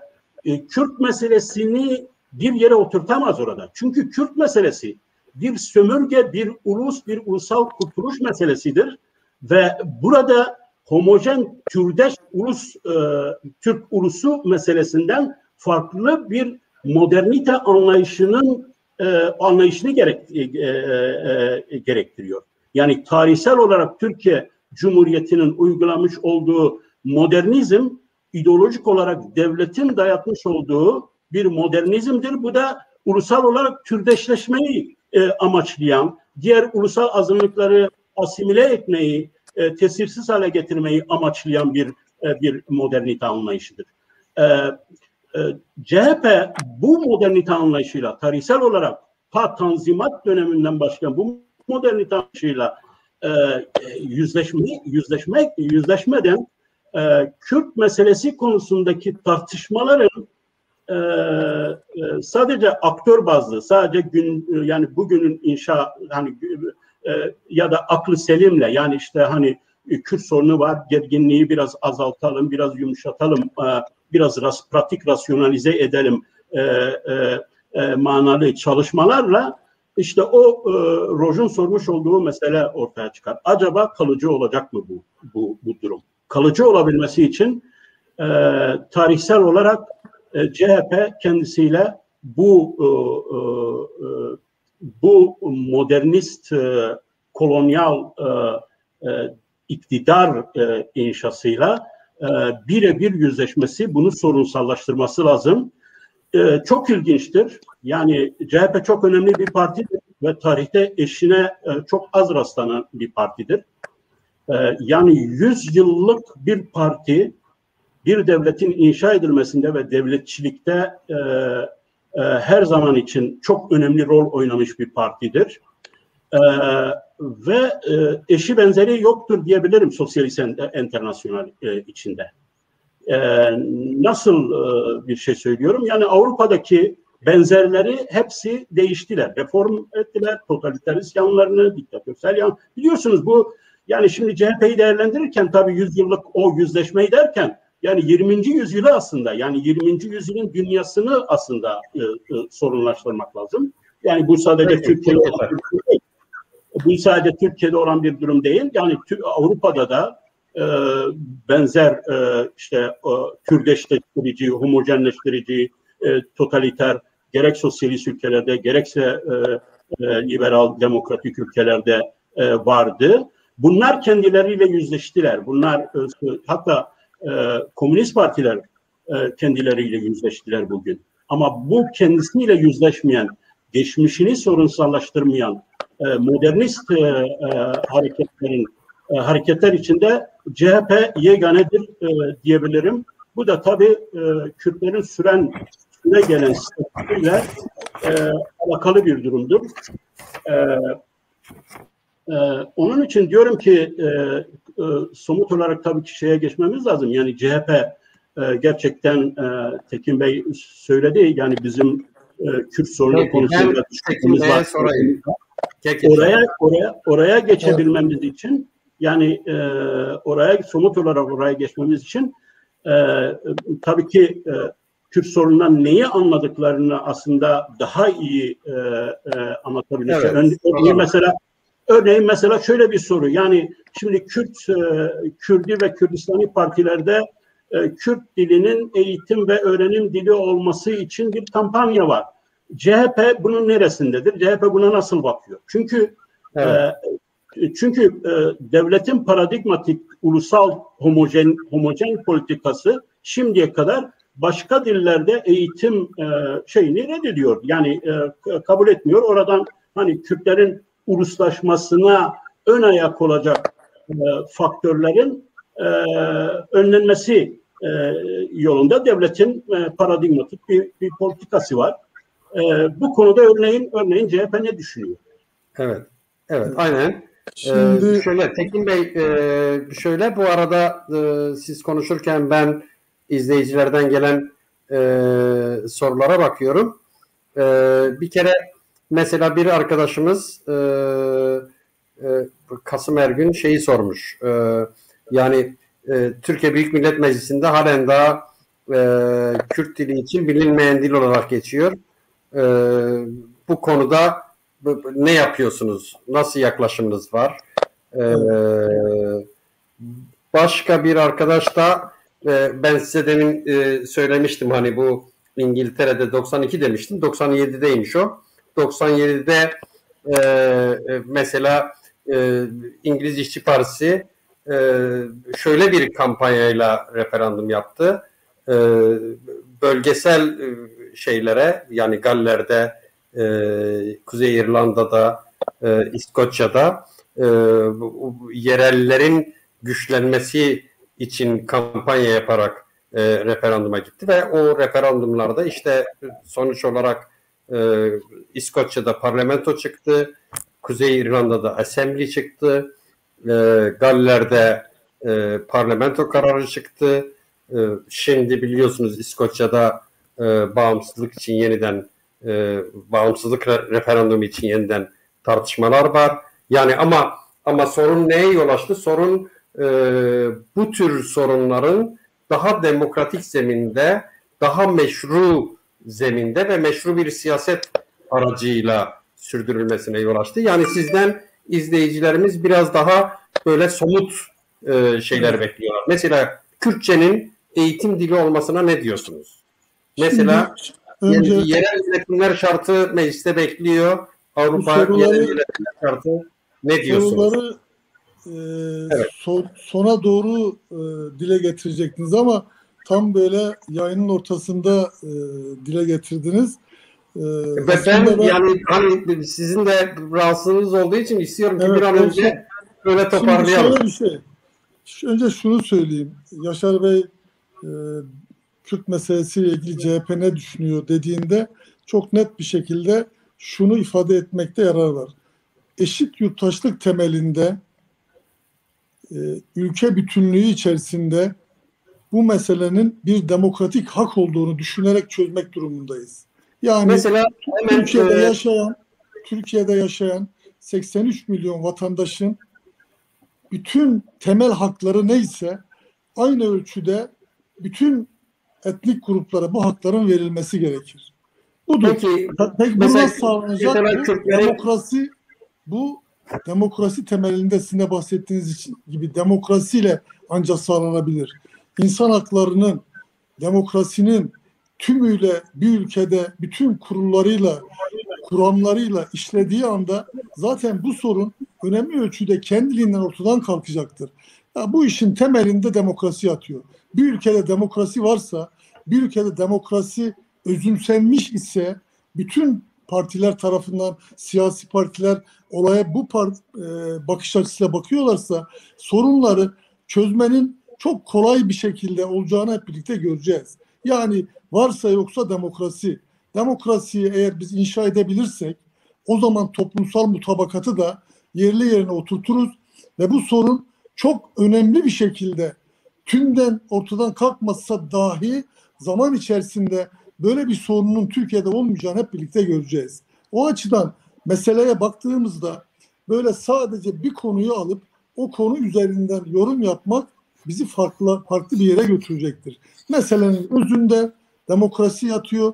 Kürt meselesini bir yere oturtamaz orada. Çünkü Kürt meselesi bir sömürge, bir ulus, bir ulusal kurtuluş meselesidir ve burada homojen türdeş ulus, Türk ulusu meselesinden farklı bir modernite anlayışını gerektiriyor. Yani tarihsel olarak Türkiye Cumhuriyeti'nin uygulamış olduğu modernizm, ideolojik olarak devletin dayatmış olduğu bir modernizmdir. Bu da ulusal olarak türdeşleşmeyi amaçlayan, diğer ulusal azınlıkları asimile etmeyi, tesirsiz hale getirmeyi amaçlayan bir modernite anlayışıdır. CHP bu modernite anlayışıyla tarihsel olarak Tanzimat döneminden başlayan bu modernite anlayışıyla yüzleşmeden Kürt meselesi konusundaki tartışmaların sadece aktör bazlı, sadece yani bugünün inşa hani ya da aklı selimle, yani işte hani Kürt sorunu var, gerginliği biraz azaltalım, biraz yumuşatalım, biraz pratik rasyonalize edelim manalı çalışmalarla işte o Roj'un sormuş olduğu mesele ortaya çıkar. Acaba kalıcı olacak mı bu durum? Kalıcı olabilmesi için tarihsel olarak CHP kendisiyle bu modernist kolonyal iktidar inşasıyla birebir yüzleşmesi, bunu sorunsallaştırması lazım. Çok ilginçtir. Yani CHP çok önemli bir partidir ve tarihte eşine çok az rastlanan bir partidir. Yani 100 yıllık bir parti bir devletin inşa edilmesinde ve devletçilikte her zaman için çok önemli rol oynamış bir partidir. Ve eşi benzeri yoktur diyebilirim Sosyalist Enternasyonel içinde. Nasıl bir şey söylüyorum? Yani Avrupa'daki benzerleri hepsi değiştiler. Reform ettiler, totaliterist yanlarını, diktatörsel yan. Biliyorsunuz bu, yani şimdi CHP'yi değerlendirirken tabii 100 yıllık o yüzleşmeyi derken yani 20. yüzyılı aslında, yani 20. yüzyılın dünyasını aslında sorunlaştırmak lazım. Yani bu sadece Türkiye'de olan bir durum değil. Bu sadece Türkiye'de olan bir durum değil. Yani Avrupa'da da benzer işte Kürtleştirici, homojenleştirici, totaliter, gerek sosyalist ülkelerde gerekse liberal demokratik ülkelerde vardı. Bunlar kendileriyle yüzleştiler. Bunlar hatta komünist partiler kendileriyle yüzleştiler bugün. Ama bu kendisiyle yüzleşmeyen, geçmişini sorunsallaştırmayan modernist hareketler içinde CHP yeganedir diyebilirim. Bu da tabii Kürtlerin süre gelen statüsüyle alakalı bir durumdur. Onun için diyorum ki somut olarak tabii ki şeye geçmemiz lazım. Yani CHP gerçekten Tekin Bey söyledi. Yani bizim Kürt sorunu konusunda oraya geçebilmemiz için, yani somut olarak oraya geçmemiz için tabii ki Kürt sorunundan neyi anladıklarını aslında daha iyi anlatabilirse. Evet, örneğin mesela şöyle bir soru. Yani şimdi Kürdi ve Kürdistani partilerde Kürt dilinin eğitim ve öğrenim dili olması için bir kampanya var. CHP bunun neresindedir? CHP buna nasıl bakıyor? Çünkü evet. Devletin paradigmatik, ulusal, homojen politikası şimdiye kadar başka dillerde eğitim şeyini reddediyor. Yani kabul etmiyor. Oradan hani Kürtlerin uluslaşmasına ön ayak olacak faktörlerin önlenmesi yolunda devletin paradigmatik bir politikası var. Bu konuda örneğin CHP ne düşünüyor? Evet, aynen. Şimdi şöyle Tekin Bey, şöyle bu arada siz konuşurken ben izleyicilerden gelen sorulara bakıyorum. Bir kere mesela bir arkadaşımız Kasım Ergün şeyi sormuş. Yani Türkiye Büyük Millet Meclisi'nde halen daha Kürt dili için bilinmeyen dil olarak geçiyor. Bu konuda ne yapıyorsunuz? Nasıl yaklaşımınız var? Başka bir arkadaş da ben size demin söylemiştim, hani bu İngiltere'de 92 demiştim. 97'deymiş o. 97'de mesela İngiliz İşçi Partisi şöyle bir kampanyayla referandum yaptı. Bölgesel şeylere, yani Galler'de, Kuzey İrlanda'da, İskoçya'da yerellerin güçlenmesi için kampanya yaparak referanduma gitti ve o referandumlarda işte sonuç olarak İskoçya'da parlamento çıktı, Kuzey İrlanda'da assembly çıktı, Galler'de parlamento kararı çıktı. Şimdi biliyorsunuz İskoçya'da bağımsızlık için yeniden bağımsızlık referandumu için yeniden tartışmalar var. Yani ama sorun neye yol açtı? Sorun bu tür sorunların daha demokratik zeminde, daha meşru zeminde ve meşru bir siyaset aracıyla sürdürülmesine yol açtı. Yani sizden izleyicilerimiz biraz daha böyle somut şeyler bekliyorlar. Mesela Kürtçenin eğitim dili olmasına ne diyorsunuz? Mesela önce yerel yönetimler şartı mecliste bekliyor. Avrupa yerel yönetimler şartı ne diyorsunuz? Soruları evet. Sona doğru dile getirecektiniz ama tam böyle yayının ortasında dile getirdiniz. Ve ben yani hani sizin de rahatsızlığınız olduğu için istiyorum ki bir an önce böyle toparlayalım. Şöyle bir şey. Önce şunu söyleyeyim. Yaşar Bey Kürt meselesiyle ilgili CHP ne düşünüyor dediğinde çok net bir şekilde şunu ifade etmekte yarar var. Eşit yurttaşlık temelinde ülke bütünlüğü içerisinde bu meselenin bir demokratik hak olduğunu düşünerek çözmek durumundayız. Yani mesela Türkiye'de yaşayan 83 milyon vatandaşın bütün temel hakları neyse aynı ölçüde bütün etnik gruplara bu hakların verilmesi gerekir. Budur. Peki bu nasıl sağlanacak? Bu demokrasi temelinde sizin de bahsettiğiniz gibi demokrasiyle ancak sağlanabilir. İnsan haklarının, demokrasinin tümüyle bir ülkede bütün kurullarıyla, kuramlarıyla işlediği anda zaten bu sorun önemli ölçüde kendiliğinden ortadan kalkacaktır. Ya bu işin temelinde demokrasi yatıyor. Bir ülkede demokrasi varsa, bir ülkede demokrasi özümsenmiş ise bütün partiler tarafından, siyasi partiler olaya bu bakış açısıyla bakıyorlarsa sorunları çözmenin çok kolay bir şekilde olacağını hep birlikte göreceğiz. Yani varsa yoksa demokrasi. Demokrasiyi eğer biz inşa edebilirsek o zaman toplumsal mutabakatı da yerli yerine oturturuz ve bu sorun çok önemli bir şekilde tümden ortadan kalkmazsa dahi zaman içerisinde böyle bir sorunun Türkiye'de olmayacağını hep birlikte göreceğiz. O açıdan meseleye baktığımızda böyle sadece bir konuyu alıp o konu üzerinden yorum yapmak bizi farklı bir yere götürecektir. Meselenin özünde demokrasi yatıyor.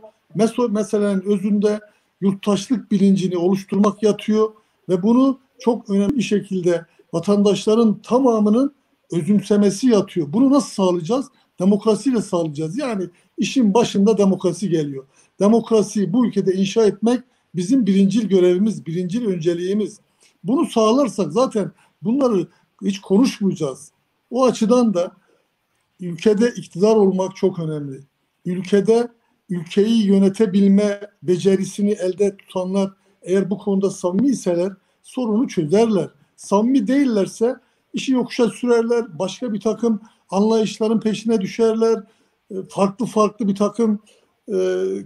Meselenin özünde yurttaşlık bilincini oluşturmak yatıyor ve bunu çok önemli bir şekilde vatandaşların tamamının özümsemesi yatıyor. Bunu nasıl sağlayacağız? Demokrasiyle sağlayacağız. Yani işin başında demokrasi geliyor. Demokrasiyi bu ülkede inşa etmek bizim birincil görevimiz, birincil önceliğimiz. Bunu sağlarsak zaten bunları hiç konuşmayacağız. O açıdan da ülkede iktidar olmak çok önemli. Ülkeyi yönetebilme becerisini elde tutanlar eğer bu konuda samimiyseler sorunu çözerler. Samimi değillerse işi yokuşa sürerler, başka bir takım anlayışların peşine düşerler, farklı bir takım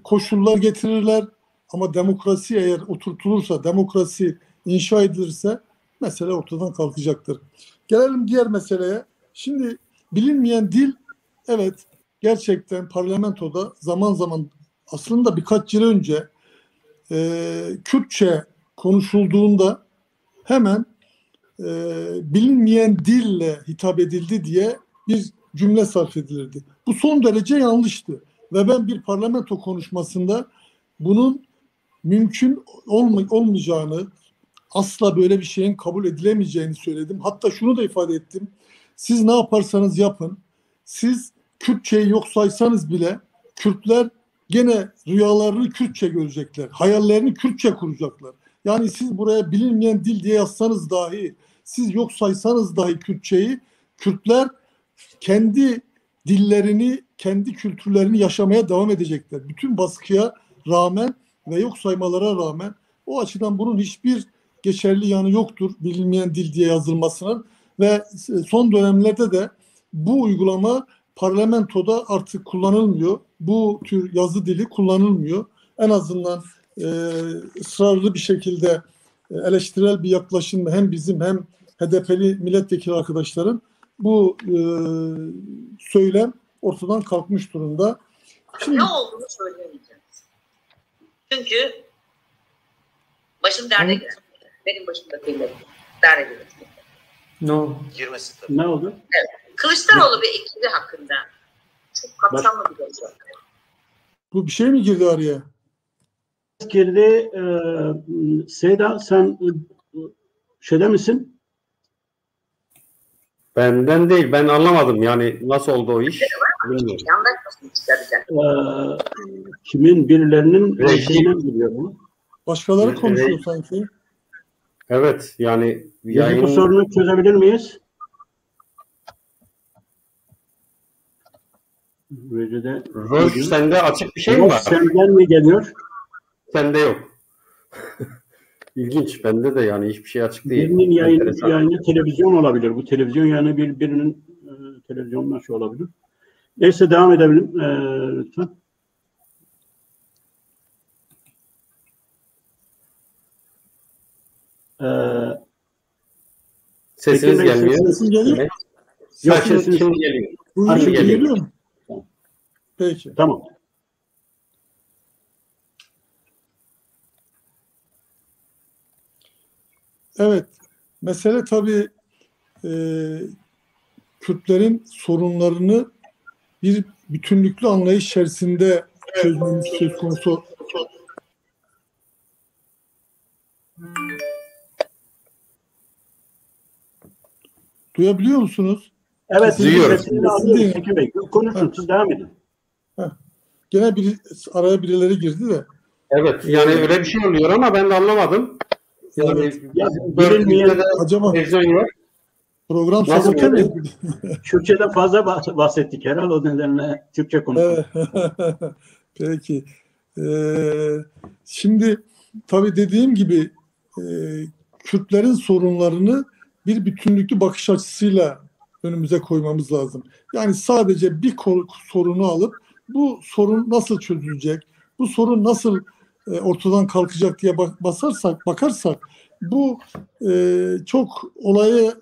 koşullar getirirler. Ama demokrasi eğer oturtulursa, demokrasi inşa edilirse mesele ortadan kalkacaktır. Gelelim diğer meseleye. Şimdi bilinmeyen dil, evet gerçekten parlamentoda zaman zaman aslında birkaç yıl önce Kürtçe konuşulduğunda hemen bilinmeyen dille hitap edildi diye bir cümle sarf edilirdi. Bu son derece yanlıştı. Ve ben bir parlamento konuşmasında bunun mümkün olmayacağını, asla böyle bir şeyin kabul edilemeyeceğini söyledim. Hatta şunu da ifade ettim. Siz ne yaparsanız yapın, siz Kürtçeyi yok saysanız bile Kürtler gene rüyalarını Kürtçe görecekler. Hayallerini Kürtçe kuracaklar. Yani siz buraya bilinmeyen dil diye yazsanız dahi, siz yok saysanız dahi Kürtçeyi, Kürtler kendi dillerini, kendi kültürlerini yaşamaya devam edecekler. Bütün baskıya rağmen ve yok saymalara rağmen. O açıdan bunun hiçbir geçerli yanı yoktur bilinmeyen dil diye yazılmasının ve son dönemlerde de bu uygulama parlamentoda artık kullanılmıyor. Bu tür yazı dili kullanılmıyor. En azından ısrarlı bir şekilde eleştirel bir yaklaşımla hem bizim hem HDP'li milletvekili arkadaşların bu söylem ortadan kalkmış durumda. Şimdi, ne olduğunu söyleyemeyeceğim. Çünkü başım derde girer. Benim başımda kıymetli. Derde girer. No. Girmesi tabii. Ne oldu? Evet. Kılıçdaroğlu ve ekibi hakkında çok kapsamlı bir olacak. Bu bir şey mi girdi araya? Girdi. Seyda sen şeyde misin? Ben değil. Ben anlamadım. Yani nasıl oldu o iş? Bilmiyorum. Yandaş basın çıkaracak. Kimin birilerinin şeyine giriyor bu. Başkaları konuşuyor sanki. Evet. Yani Bu sorunu çözebilir miyiz? Roj, sende açık bir şey mi var? Senden mi geliyor? Sende yok. İlginç. Bende de yani hiçbir şey açık değil. Birinin yayını televizyon olabilir. Bu televizyon yayını birinin televizyonla şey olabilir. Neyse devam edelim lütfen. Sesiniz gelmiyor. Sesin geliyor. Yok, Sesiniz şimdi geliyor. Şimdi geliyor mu? Peki. Tamam. Evet. Mesele tabii Kürtlerin sorunlarını bir bütünlüklü anlayış içerisinde çözmemiz söz konusu. Duyabiliyor musunuz? Evet, duyuyorum. Konuşun, siz devam edin. Gene araya birileri girdi de. Evet, yani öyle bir şey oluyor ama ben de anlamadım. Yani bilinmeyen acaba yok. Program sabote mi? Türkçeden fazla bahsettik herhalde, o nedenle Türkçe konuşalım. Peki. Şimdi tabii dediğim gibi Kürtlerin sorunlarını bir bütünlüklü bakış açısıyla önümüze koymamız lazım. Yani sadece bir sorunu alıp bu sorun nasıl çözülecek, bu sorun nasıl ortadan kalkacak diye bakarsak bu çok olaya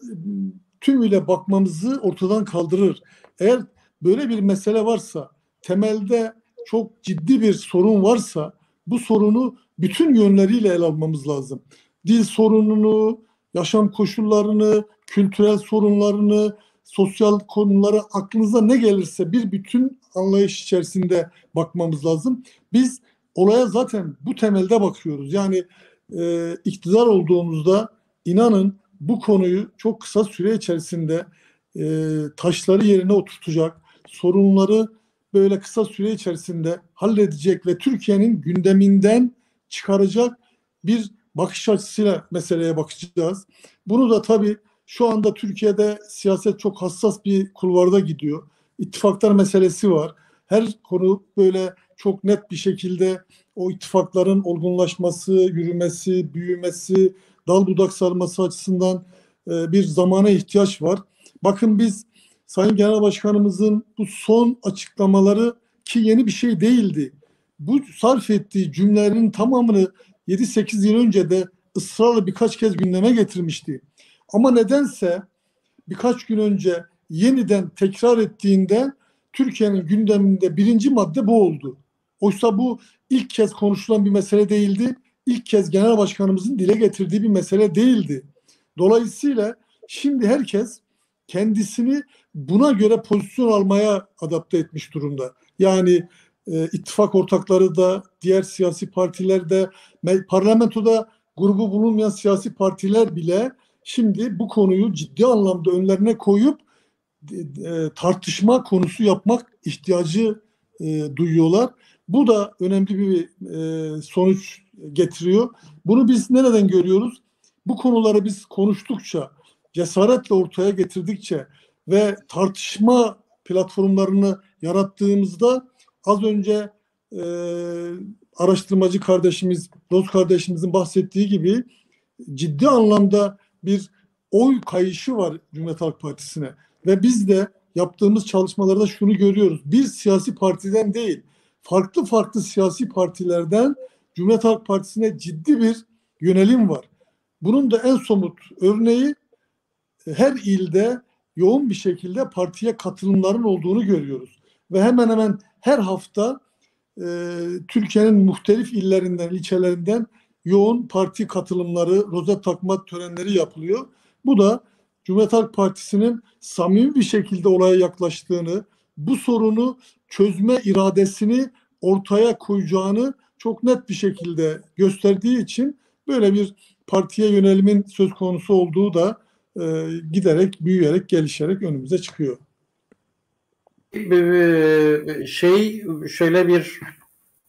tümüyle bakmamızı ortadan kaldırır. Eğer böyle bir mesele varsa, temelde çok ciddi bir sorun varsa bu sorunu bütün yönleriyle ele almamız lazım. Dil sorununu, yaşam koşullarını, kültürel sorunlarını, sosyal konulara aklınıza ne gelirse bir bütün anlayış içerisinde bakmamız lazım. Biz olaya zaten bu temelde bakıyoruz. Yani iktidar olduğumuzda inanın bu konuyu çok kısa süre içerisinde taşları yerine oturtacak, sorunları böyle kısa süre içerisinde halledecek ve Türkiye'nin gündeminden çıkaracak bir bakış açısıyla meseleye bakacağız. Bunu da tabii şu anda Türkiye'de siyaset çok hassas bir kulvarda gidiyor. İttifaklar meselesi var. Her konu böyle çok net bir şekilde o ittifakların olgunlaşması, yürümesi, büyümesi, dal budak sarması açısından bir zamana ihtiyaç var. Bakın biz Sayın Genel Başkanımızın bu son açıklamaları, ki yeni bir şey değildi, bu sarf ettiği cümlelerin tamamını 7-8 yıl önce de ısrarla birkaç kez gündeme getirmişti. Ama nedense birkaç gün önce yeniden tekrar ettiğinde Türkiye'nin gündeminde birinci madde bu oldu. Oysa bu ilk kez konuşulan bir mesele değildi. İlk kez Genel Başkanımızın dile getirdiği bir mesele değildi. Dolayısıyla şimdi herkes kendisini buna göre pozisyon almaya adapte etmiş durumda. Yani ittifak ortakları da, diğer siyasi partiler de, parlamentoda grubu bulunmayan siyasi partiler bile şimdi bu konuyu ciddi anlamda önlerine koyup tartışma konusu yapmak ihtiyacı duyuyorlar. Bu da önemli bir sonuç getiriyor. Bunu biz nereden görüyoruz? Bu konuları biz konuştukça, cesaretle ortaya getirdikçe ve tartışma platformlarını yarattığımızda, az önce araştırmacı kardeşimiz, dost kardeşimizin bahsettiği gibi ciddi anlamda bir oy kayışı var Cumhuriyet Halk Partisi'ne. Ve biz de yaptığımız çalışmalarda şunu görüyoruz. Bir siyasi partiden değil, farklı siyasi partilerden Cumhuriyet Halk Partisi'ne ciddi bir yönelim var. Bunun da en somut örneği her ilde yoğun bir şekilde partiye katılımların olduğunu görüyoruz. Ve hemen hemen her hafta Türkiye'nin muhtelif illerinden, ilçelerinden yoğun parti katılımları, rozet takma törenleri yapılıyor. Bu da Cumhuriyet Halk Partisi'nin samimi bir şekilde olaya yaklaştığını, bu sorunu çözme iradesini ortaya koyacağını çok net bir şekilde gösterdiği için böyle bir partiye yönelimin söz konusu olduğu da giderek, büyüyerek, gelişerek önümüze çıkıyor.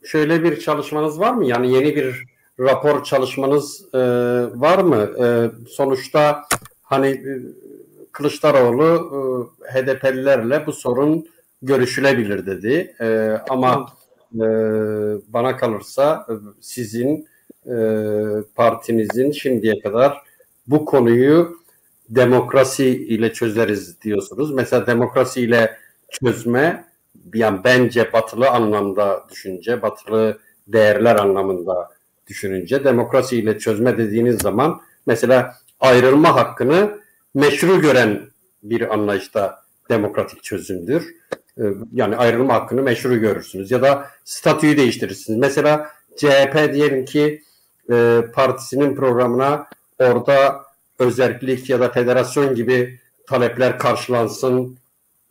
Şöyle bir çalışmanız var mı? Yani yeni bir rapor çalışmanız var mı? Sonuçta hani Kılıçdaroğlu HDP'lilerle bu sorun görüşülebilir dedi. Ama bana kalırsa sizin partinizin şimdiye kadar bu konuyu demokrasi ile çözeriz diyorsunuz. Mesela demokrasi ile çözme, yani bence batılı anlamda düşünce, batılı değerler anlamında düşününce demokrasi ile çözme dediğiniz zaman mesela ayrılma hakkını meşru gören bir anlayışta demokratik çözümdür. Yani ayrılma hakkını meşru görürsünüz ya da statüyü değiştirirsiniz. Mesela CHP diyelim ki partisinin programına orada özerklik ya da federasyon gibi talepler karşılansın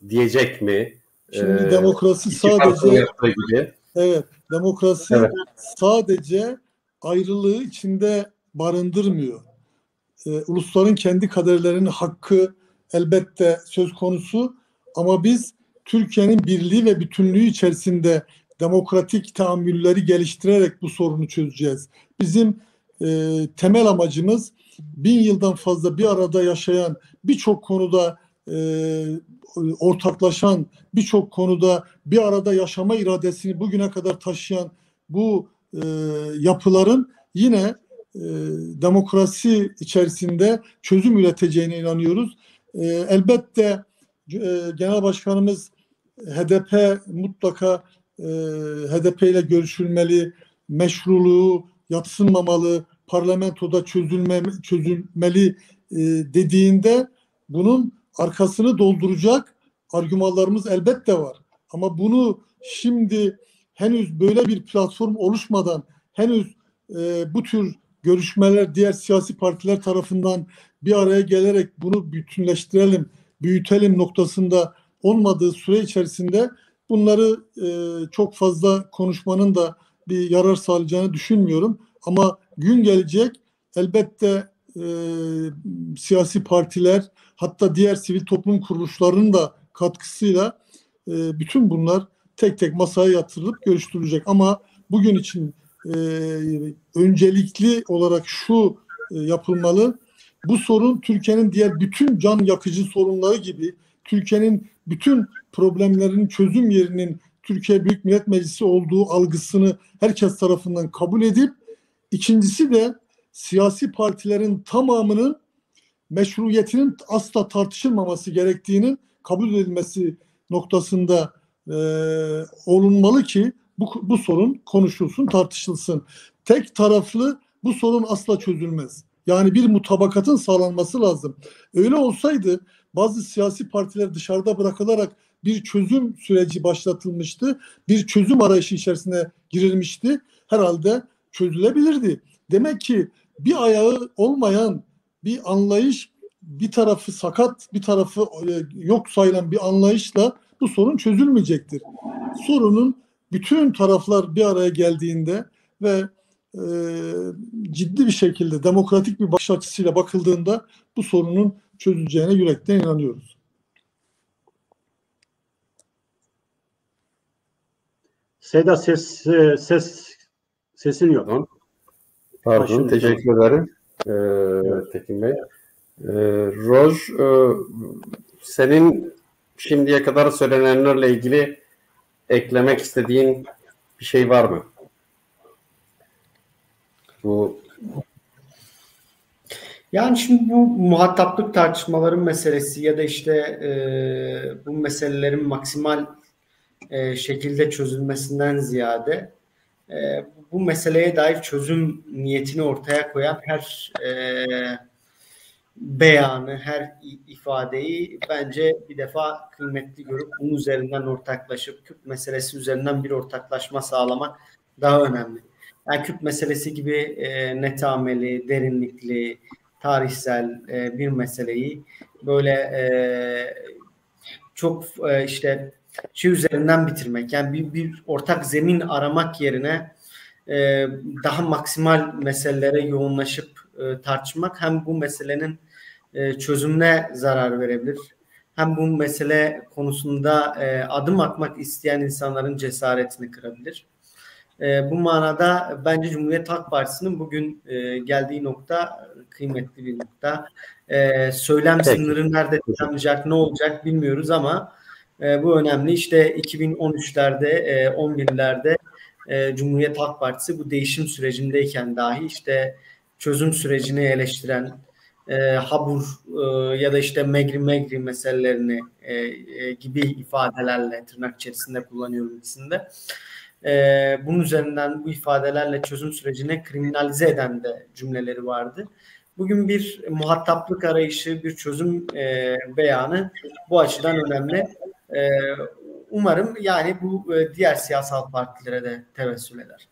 diyecek mi? Şimdi demokrasi sadece demokrasi sadece ayrılığı içinde barındırmıyor. Ulusların kendi kaderlerinin hakkı elbette söz konusu ama biz Türkiye'nin birliği ve bütünlüğü içerisinde demokratik tahammülleri geliştirerek bu sorunu çözeceğiz. Bizim temel amacımız 1000 yıldan fazla bir arada yaşayan, birçok konuda ortaklaşan, birçok konuda bir arada yaşama iradesini bugüne kadar taşıyan bu yapıların yine demokrasi içerisinde çözüm üreteceğine inanıyoruz. Elbette Genel Başkanımız HDP mutlaka HDP ile görüşülmeli, meşruluğu yadsınmamalı, parlamentoda çözülmeli dediğinde bunun arkasını dolduracak argümanlarımız elbette var. Ama bunu şimdi henüz böyle bir platform oluşmadan, henüz bu tür görüşmeler diğer siyasi partiler tarafından bir araya gelerek bunu bütünleştirelim, büyütelim noktasında olmadığı süre içerisinde bunları çok fazla konuşmanın da bir yarar sağlayacağını düşünmüyorum. Ama gün gelecek elbette siyasi partiler hatta diğer sivil toplum kuruluşlarının da katkısıyla bütün bunlar tek tek masaya yatırılıp görüştürülecek. Ama bugün için öncelikli olarak şu yapılmalı. Bu sorun Türkiye'nin diğer bütün can yakıcı sorunları gibi Türkiye'nin bütün problemlerinin çözüm yerinin Türkiye Büyük Millet Meclisi olduğu algısını herkes tarafından kabul edip ikincisi de siyasi partilerin tamamının meşruiyetinin asla tartışılmaması gerektiğinin kabul edilmesi noktasında olunmalı ki bu sorun konuşulsun, tartışılsın. Tek taraflı bu sorun asla çözülmez. Yani bir mutabakatın sağlanması lazım. Öyle olsaydı bazı siyasi partiler dışarıda bırakılarak bir çözüm süreci başlatılmıştı. Bir çözüm arayışı içerisine girilmişti. Herhalde çözülebilirdi. Demek ki bir ayağı olmayan bir anlayış, bir tarafı sakat, bir tarafı yok sayılan bir anlayışla bu sorun çözülmeyecektir. Sorunun bütün taraflar bir araya geldiğinde ve ciddi bir şekilde demokratik bir bakış açısıyla bakıldığında bu sorunun çözüleceğine yürekten inanıyoruz. Seda sesin yok. Pardon, teşekkür ederim Tekin Bey. Roj, senin şimdiye kadar söylenenlerle ilgili eklemek istediğin bir şey var mı? Yani şimdi bu muhataplık tartışmaların meselesi ya da işte bu meselelerin maksimal şekilde çözülmesinden ziyade bu meseleye dair çözüm niyetini ortaya koyan her beyanı, her ifadeyi bence bir defa kıymetli görüp bunun üzerinden ortaklaşıp Kürt meselesi üzerinden bir ortaklaşma sağlamak daha önemli. Yani Kürt meselesi gibi netameli, derinlikli, tarihsel bir meseleyi böyle çok işte üzerinden bitirmek, yani bir ortak zemin aramak yerine daha maksimal meselelere yoğunlaşıp tartışmak hem bu meselenin çözümüne zarar verebilir, hem bu mesele konusunda adım atmak isteyen insanların cesaretini kırabilir. Bu manada bence Cumhuriyet Halk Partisi'nin bugün geldiği nokta kıymetli bir nokta. Söylem sınırı nerede tıkanacak, ne olacak bilmiyoruz ama bu önemli. İşte 2013'lerde, 11'lerde Cumhuriyet Halk Partisi bu değişim sürecindeyken dahi işte çözüm sürecini eleştiren, habur ya da işte megri meselelerini gibi ifadelerle, tırnak içerisinde kullanıyorum ikisinde. Bunun üzerinden bu ifadelerle çözüm sürecine kriminalize eden de cümleleri vardı. Bugün bir muhataplık arayışı, bir çözüm beyanı bu açıdan önemli. Umarım yani bu diğer siyasal partilere de tevessül eder.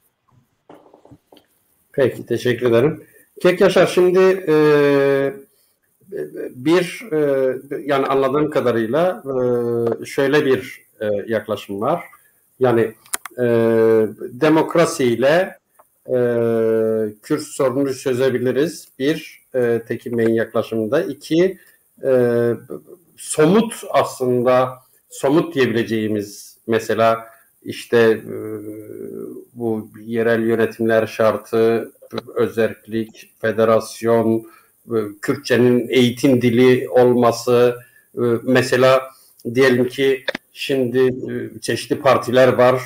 Peki, teşekkür ederim. Kek Yaşar, şimdi yani anladığım kadarıyla şöyle bir yaklaşım var. Yani demokrasiyle Kürt sorununu çözebiliriz. Bir, Tekin Bey'in yaklaşımında. İki, somut diyebileceğimiz, mesela işte bu yerel yönetimler şartı, özerklik, federasyon, Kürtçenin eğitim dili olması, mesela diyelim ki şimdi çeşitli partiler var,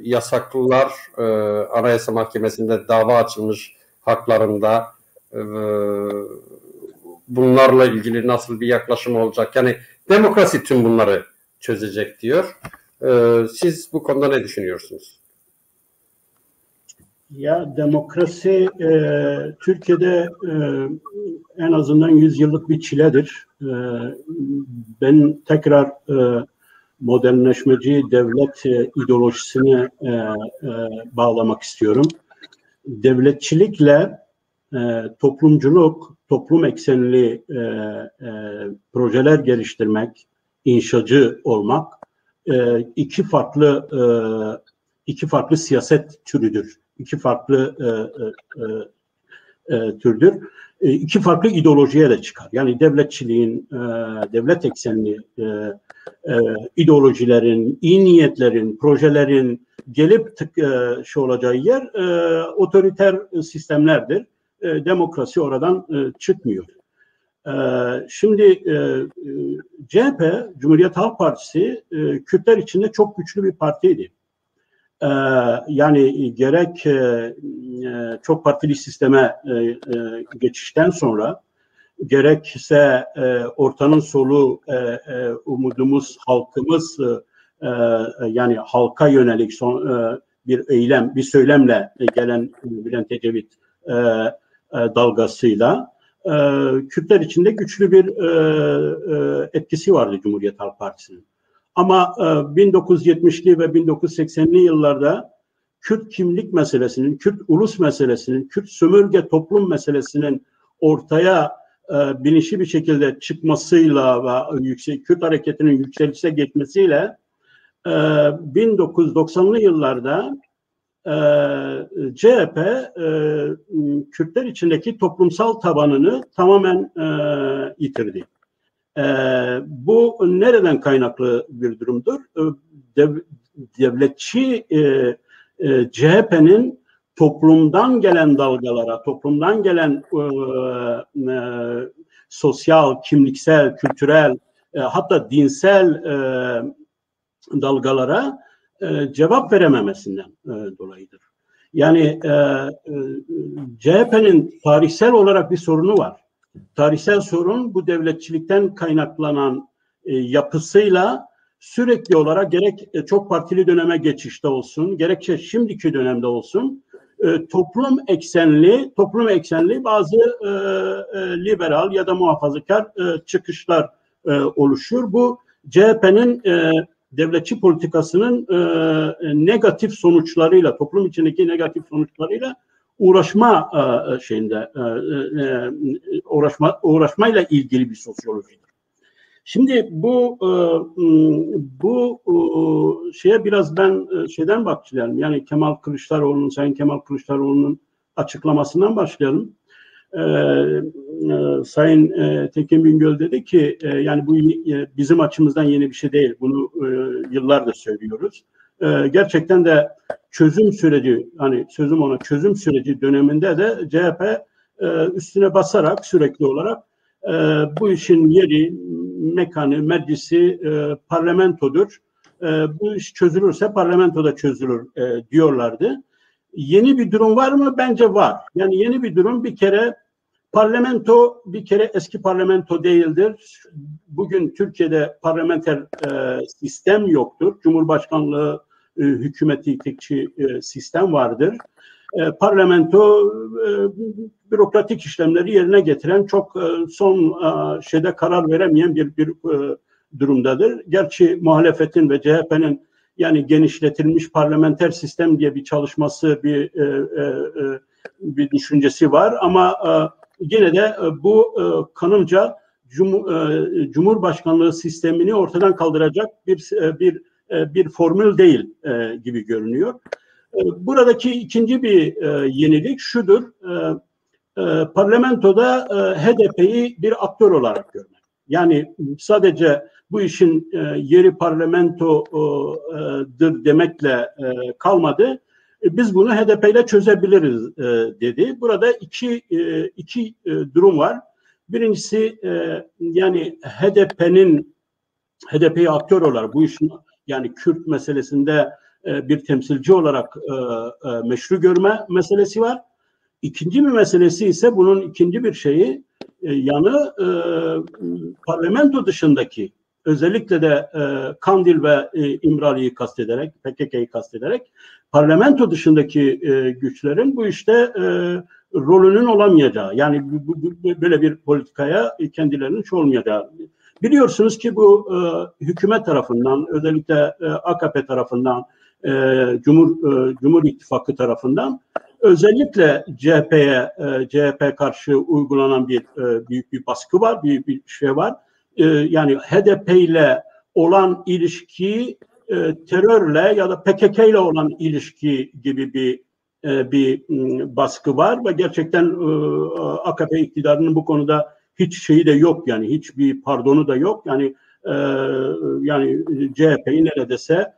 yasaklılar, Anayasa Mahkemesi'nde dava açılmış haklarında, bunlarla ilgili nasıl bir yaklaşım olacak? Yani demokrasi tüm bunları çözecek diyor. Siz bu konuda ne düşünüyorsunuz? Ya demokrasi Türkiye'de en azından 100 yıllık bir çiledir. Ben tekrar modernleşmeci devlet ideolojisine bağlamak istiyorum. Devletçilikle toplumculuk, toplum eksenli projeler geliştirmek, inşacı olmak iki farklı siyaset türüdür. İki farklı türdür. İki farklı ideolojiye de çıkar. Yani devletçiliğin, devlet eksenli ideolojilerin, iyi niyetlerin, projelerin gelip olacağı yer otoriter sistemlerdir. Demokrasi oradan çıkmıyor. Şimdi CHP, Cumhuriyet Halk Partisi, Kürtler içinde çok güçlü bir partiydi. Yani gerek çok partili sisteme geçişten sonra, gerekse ortanın solu umudumuz halkımız, yani halka yönelik bir eylem, bir söylemle gelen Bülent Ecevit dalgasıyla Kürtler içinde güçlü bir etkisi vardı Cumhuriyet Halk Partisi'nin. Ama 1970'li ve 1980'li yıllarda Kürt kimlik meselesinin, Kürt ulus meselesinin, Kürt sömürge toplum meselesinin ortaya bilinçli bir şekilde çıkmasıyla ve Kürt hareketinin yükselişe geçmesiyle 1990'lı yıllarda CHP Kürtler içindeki toplumsal tabanını tamamen yitirdi. Bu nereden kaynaklı bir durumdur? Devletçi CHP'nin toplumdan gelen dalgalara, toplumdan gelen sosyal, kimliksel, kültürel, hatta dinsel dalgalara cevap verememesinden dolayıdır. Yani CHP'nin tarihsel olarak bir sorunu var. Tarihsel sorun bu devletçilikten kaynaklanan yapısıyla sürekli olarak gerek çok partili döneme geçişte olsun, gerekçe şimdiki dönemde olsun toplum eksenli bazı liberal ya da muhafazakar çıkışlar oluşuyor. Bu CHP'nin devletçi politikasının negatif sonuçlarıyla, toplum içindeki negatif sonuçlarıyla uğraşmayla ilgili bir sosyoloji. Şimdi bu şeye biraz ben şeyden başlayalım. Yani Sayın Kemal Kılıçdaroğlu'nun açıklamasından başlayalım. Sayın Tekin Bingöl dedi ki yani bu bizim açımızdan yeni bir şey değil. Bunu yıllardır söylüyoruz. Gerçekten de çözüm süreci, hani sözüm ona çözüm süreci döneminde de CHP üstüne basarak sürekli olarak bu işin yeri, mekanı, meclisi parlamentodur. Bu iş çözülürse parlamentoda çözülür diyorlardı. Yeni bir durum var mı? Bence var. Yani yeni bir durum, bir kere parlamento eski parlamento değildir. Bugün Türkiye'de parlamenter sistem yoktur. Cumhurbaşkanlığı hükümeti tekçi sistem vardır. Parlamento bürokratik işlemleri yerine getiren çok son şeyde karar veremeyen bir durumdadır. Gerçi muhalefetin ve CHP'nin yani genişletilmiş parlamenter sistem diye bir çalışması, bir düşüncesi var ama yine de bu kanımca Cumhurbaşkanlığı sistemini ortadan kaldıracak bir formül değil gibi görünüyor. Buradaki ikinci bir yenilik şudur: parlamentoda HDP'yi bir aktör olarak görmek. Yani sadece bu işin yeri parlamentodur demekle kalmadı. Biz bunu HDP ile çözebiliriz dedi. Burada iki durum var. Birincisi yani HDP'yi aktör olarak bu işin, yani Kürt meselesinde bir temsilci olarak meşru görme meselesi var. İkinci bir meselesi ise, bunun ikinci bir şeyi yanı, parlamento dışındaki, özellikle de Kandil ve İmralı'yı kastederek, PKK'yı kastederek parlamento dışındaki güçlerin bu işte rolünün olamayacağı, yani böyle bir politikaya kendilerinin olmayacağı. Biliyorsunuz ki bu hükümet tarafından, özellikle AKP tarafından, Cumhur İttifakı tarafından özellikle CHP karşı uygulanan büyük bir baskı var, büyük bir şey var. Yani HDP ile olan ilişki, terörle ya da PKK ile olan ilişki gibi bir baskı var ve gerçekten AKP iktidarının bu konuda hiç şeyi de yok, yani hiçbir pardonu da yok. Yani CHP'yi neredeyse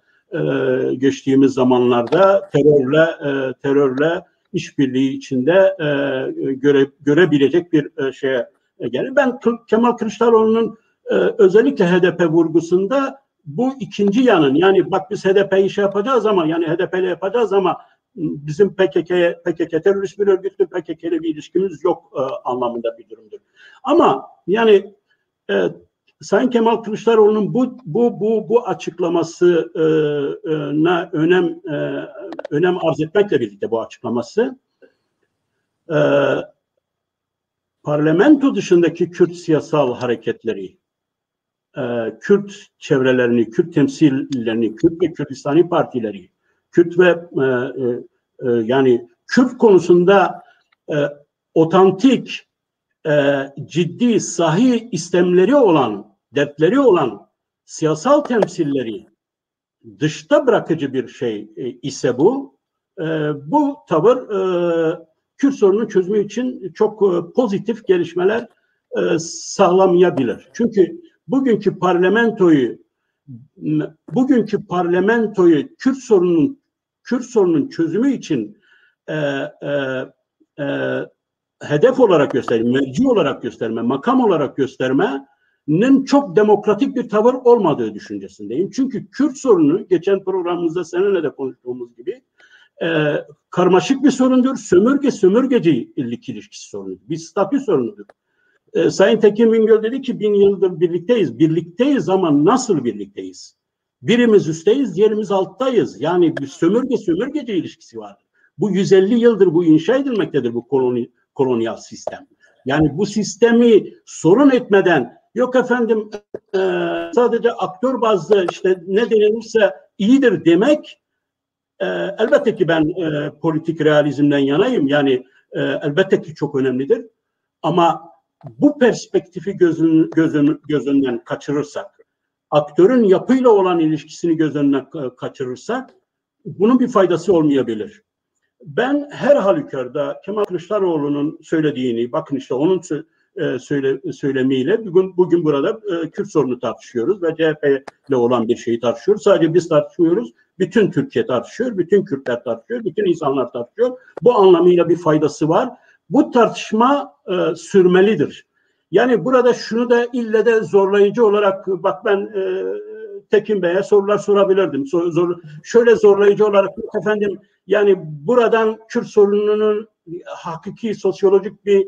geçtiğimiz zamanlarda terörle işbirliği içinde görebilecek bir şeye gelir. Ben Kemal Kılıçdaroğlu'nun özellikle HDP vurgusunda bu ikinci yanın, yani bak biz HDP'yi şey yapacağız ama, yani HDP'yle yapacağız ama bizim PKK terörist bir örgüttür, PKK ile bir ilişkimiz yok anlamında bir durumdur. Ama yani Sayın Kemal Kılıçdaroğlu'nun bu açıklamasına önem arz etmekle birlikte, bu açıklaması parlamento dışındaki Kürt siyasal hareketleri, Kürt çevrelerini, Kürt temsillerini, Kürt ve Kürdistani partileri, Kürt ve yani Kürt konusunda otantik, ciddi, sahih istemleri olan, dertleri olan siyasal temsilleri dışta bırakıcı bir şey ise bu tavır Kürt sorunun çözümü için çok pozitif gelişmeler sağlamayabilir. Çünkü bugünkü parlamentoyu Kürt sorunun çözümü için hedef olarak gösterme, merci olarak gösterme, makam olarak göstermenin çok demokratik bir tavır olmadığı düşüncesindeyim. Çünkü Kürt sorunu, geçen programımızda seninle de konuştuğumuz gibi, karmaşık bir sorundur. Sömürgecilik ilişkisi sorunudur. Bir statü sorunudur. Sayın Tekin Bingöl dedi ki 1000 yıldır birlikteyiz. Birlikteyiz ama nasıl birlikteyiz? Birimiz üstteyiz, diğerimiz alttayız. Yani bir sömürgeci ilişkisi var. Bu 150 yıldır bu inşa edilmektedir, bu kolonyal sistem. Yani bu sistemi sorun etmeden, yok efendim sadece aktör bazlı işte ne denilirse iyidir demek, elbette ki ben politik realizmden yanayım. Yani elbette ki çok önemlidir. Ama bu perspektifi gözünden kaçırırsak, aktörün yapıyla olan ilişkisini göz önünden kaçırırsak, bunun bir faydası olmayabilir. Ben her halükarda Kemal Kılıçdaroğlu'nun söylediğini, bakın işte onun söylemiyle bugün burada Kürt sorunu tartışıyoruz ve CHP ile olan bir şeyi tartışıyoruz. Sadece biz tartışmıyoruz. Bütün Türkiye tartışıyor, bütün Kürtler tartışıyor, bütün insanlar tartışıyor. Bu anlamıyla bir faydası var. Bu tartışma sürmelidir. Yani burada şunu da ille de zorlayıcı olarak, bak ben Tekin Bey'e sorular sorabilirdim. Şöyle zorlayıcı olarak efendim, yani buradan Kürt sorununun hakiki sosyolojik bir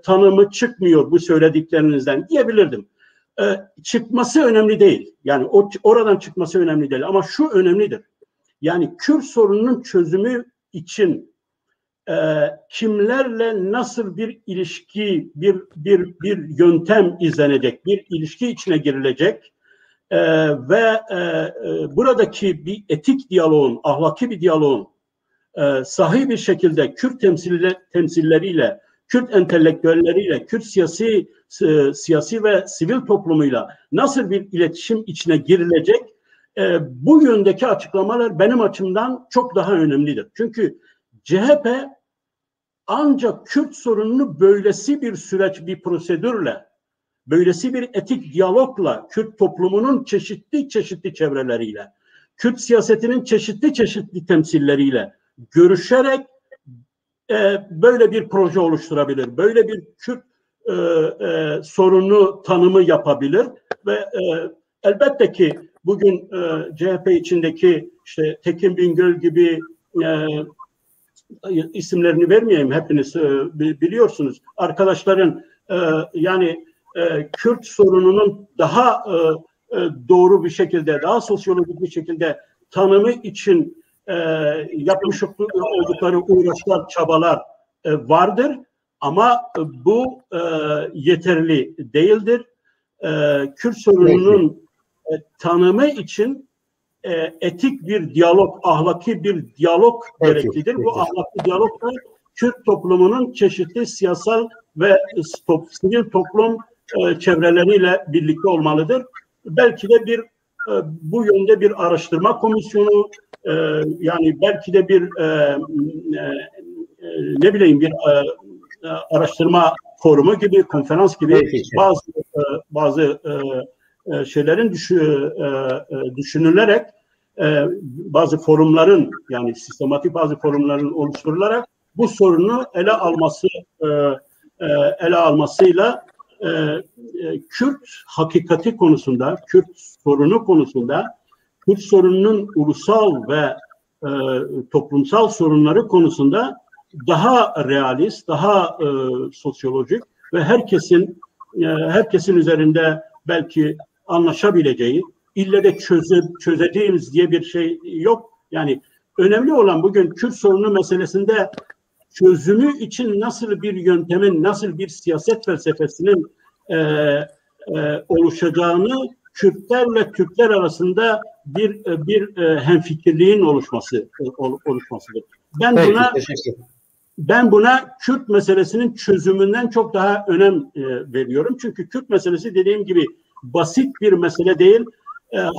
tanımı çıkmıyor bu söylediklerinizden diyebilirdim. Çıkması önemli değil. Yani oradan çıkması önemli değil. Ama şu önemlidir. Yani Kürt sorununun çözümü için kimlerle nasıl bir ilişki, bir yöntem izlenecek, bir ilişki içine girilecek ve buradaki bir etik diyaloğun, ahlaki bir diyaloğun sahih bir şekilde Kürt temsilleriyle, Kürt entelektüelleriyle, Kürt siyasi ve sivil toplumuyla nasıl bir iletişim içine girilecek, bu yöndeki açıklamalar benim açımdan çok daha önemlidir. Çünkü CHP ancak Kürt sorununu böylesi bir süreç, bir prosedürle, böylesi bir etik diyalogla, Kürt toplumunun çeşitli çevreleriyle, Kürt siyasetinin çeşitli temsilleriyle görüşerek böyle bir proje oluşturabilir. Böyle bir Kürt sorunu tanımı yapabilir ve elbette ki bugün CHP içindeki işte Tekin Bingöl gibi isimlerini vermeyeyim, hepiniz biliyorsunuz. Arkadaşların yani Kürt sorununun daha doğru bir şekilde, daha sosyolojik bir şekilde tanımı için yapmış oldukları uğraşlar, çabalar vardır. Ama bu yeterli değildir. Kürt sorununun tanımı için etik bir diyalog, ahlaki bir diyalog gereklidir. Bu ahlaki diyalog da Kürt toplumunun çeşitli siyasal ve sivil toplum çevreleriyle birlikte olmalıdır. Belki de bu yönde bir araştırma komisyonu, yani belki de bir ne bileyim bir araştırma forumu gibi, konferans gibi bazı şeylerin düşünülerek, bazı forumların, yani sistematik bazı forumların oluşturularak bu sorunu ele almasıyla Kürt hakikati konusunda, Kürt sorunu konusunda, Kürt sorununun ulusal ve toplumsal sorunları konusunda daha realist, daha sosyolojik ve herkesin üzerinde belki anlaşabileceği, ille de çözeceğimiz diye bir şey yok. Yani önemli olan bugün Kürt sorunu meselesinde çözümü için nasıl bir yöntemin, nasıl bir siyaset felsefesinin oluşacağını, Kürtlerle Türkler arasında bir hemfikirliğin oluşmasıdır. Ben buna Kürt meselesinin çözümünden çok daha önem veriyorum. Çünkü Kürt meselesi dediğim gibi basit bir mesele değil.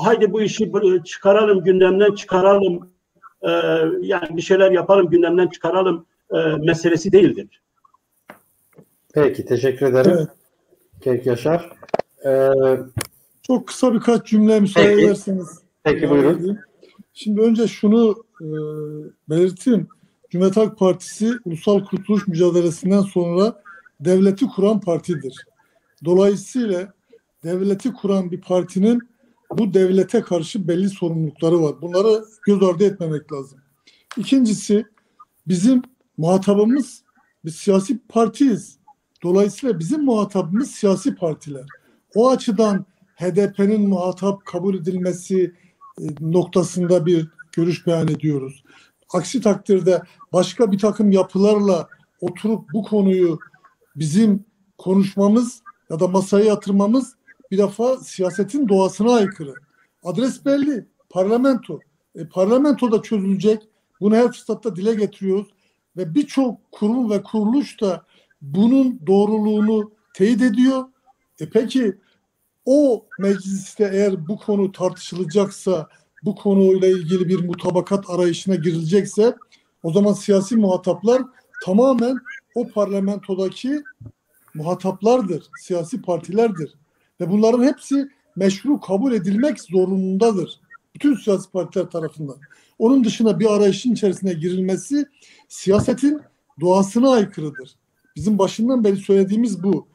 Haydi bu işi çıkaralım, gündemden çıkaralım, yani bir şeyler yapalım, gündemden çıkaralım meselesi değildir. Peki, teşekkür ederim. Evet. Yaşar. Çok kısa birkaç cümle müsaade ederseniz. Peki, buyurun. Şimdi önce şunu belirteyim. Cumhuriyet Halk Partisi ulusal kurtuluş mücadelesinden sonra devleti kuran partidir. Dolayısıyla devleti kuran bir partinin bu devlete karşı belli sorumlulukları var. Bunları göz ardı etmemek lazım. İkincisi, bizim muhatabımız bir siyasi partiyiz. Dolayısıyla bizim muhatabımız siyasi partiler. O açıdan HDP'nin muhatap kabul edilmesi noktasında bir görüş beyan ediyoruz. Aksi takdirde başka bir takım yapılarla oturup bu konuyu bizim konuşmamız ya da masaya yatırmamız bir defa siyasetin doğasına aykırı. Adres belli. Parlamento. Parlamentoda çözülecek. Bunu her fırsatta dile getiriyoruz. Ve birçok kurum ve kuruluş da bunun doğruluğunu teyit ediyor. Peki o mecliste eğer bu konu tartışılacaksa, bu konuyla ilgili bir mutabakat arayışına girilecekse, o zaman siyasi muhataplar tamamen o parlamentodaki muhataplardır, siyasi partilerdir. Ve bunların hepsi meşru kabul edilmek zorundadır. Bütün siyasi partiler tarafından. Onun dışında bir arayışın içerisine girilmesi siyasetin doğasına aykırıdır. Bizim başından beri söylediğimiz bu.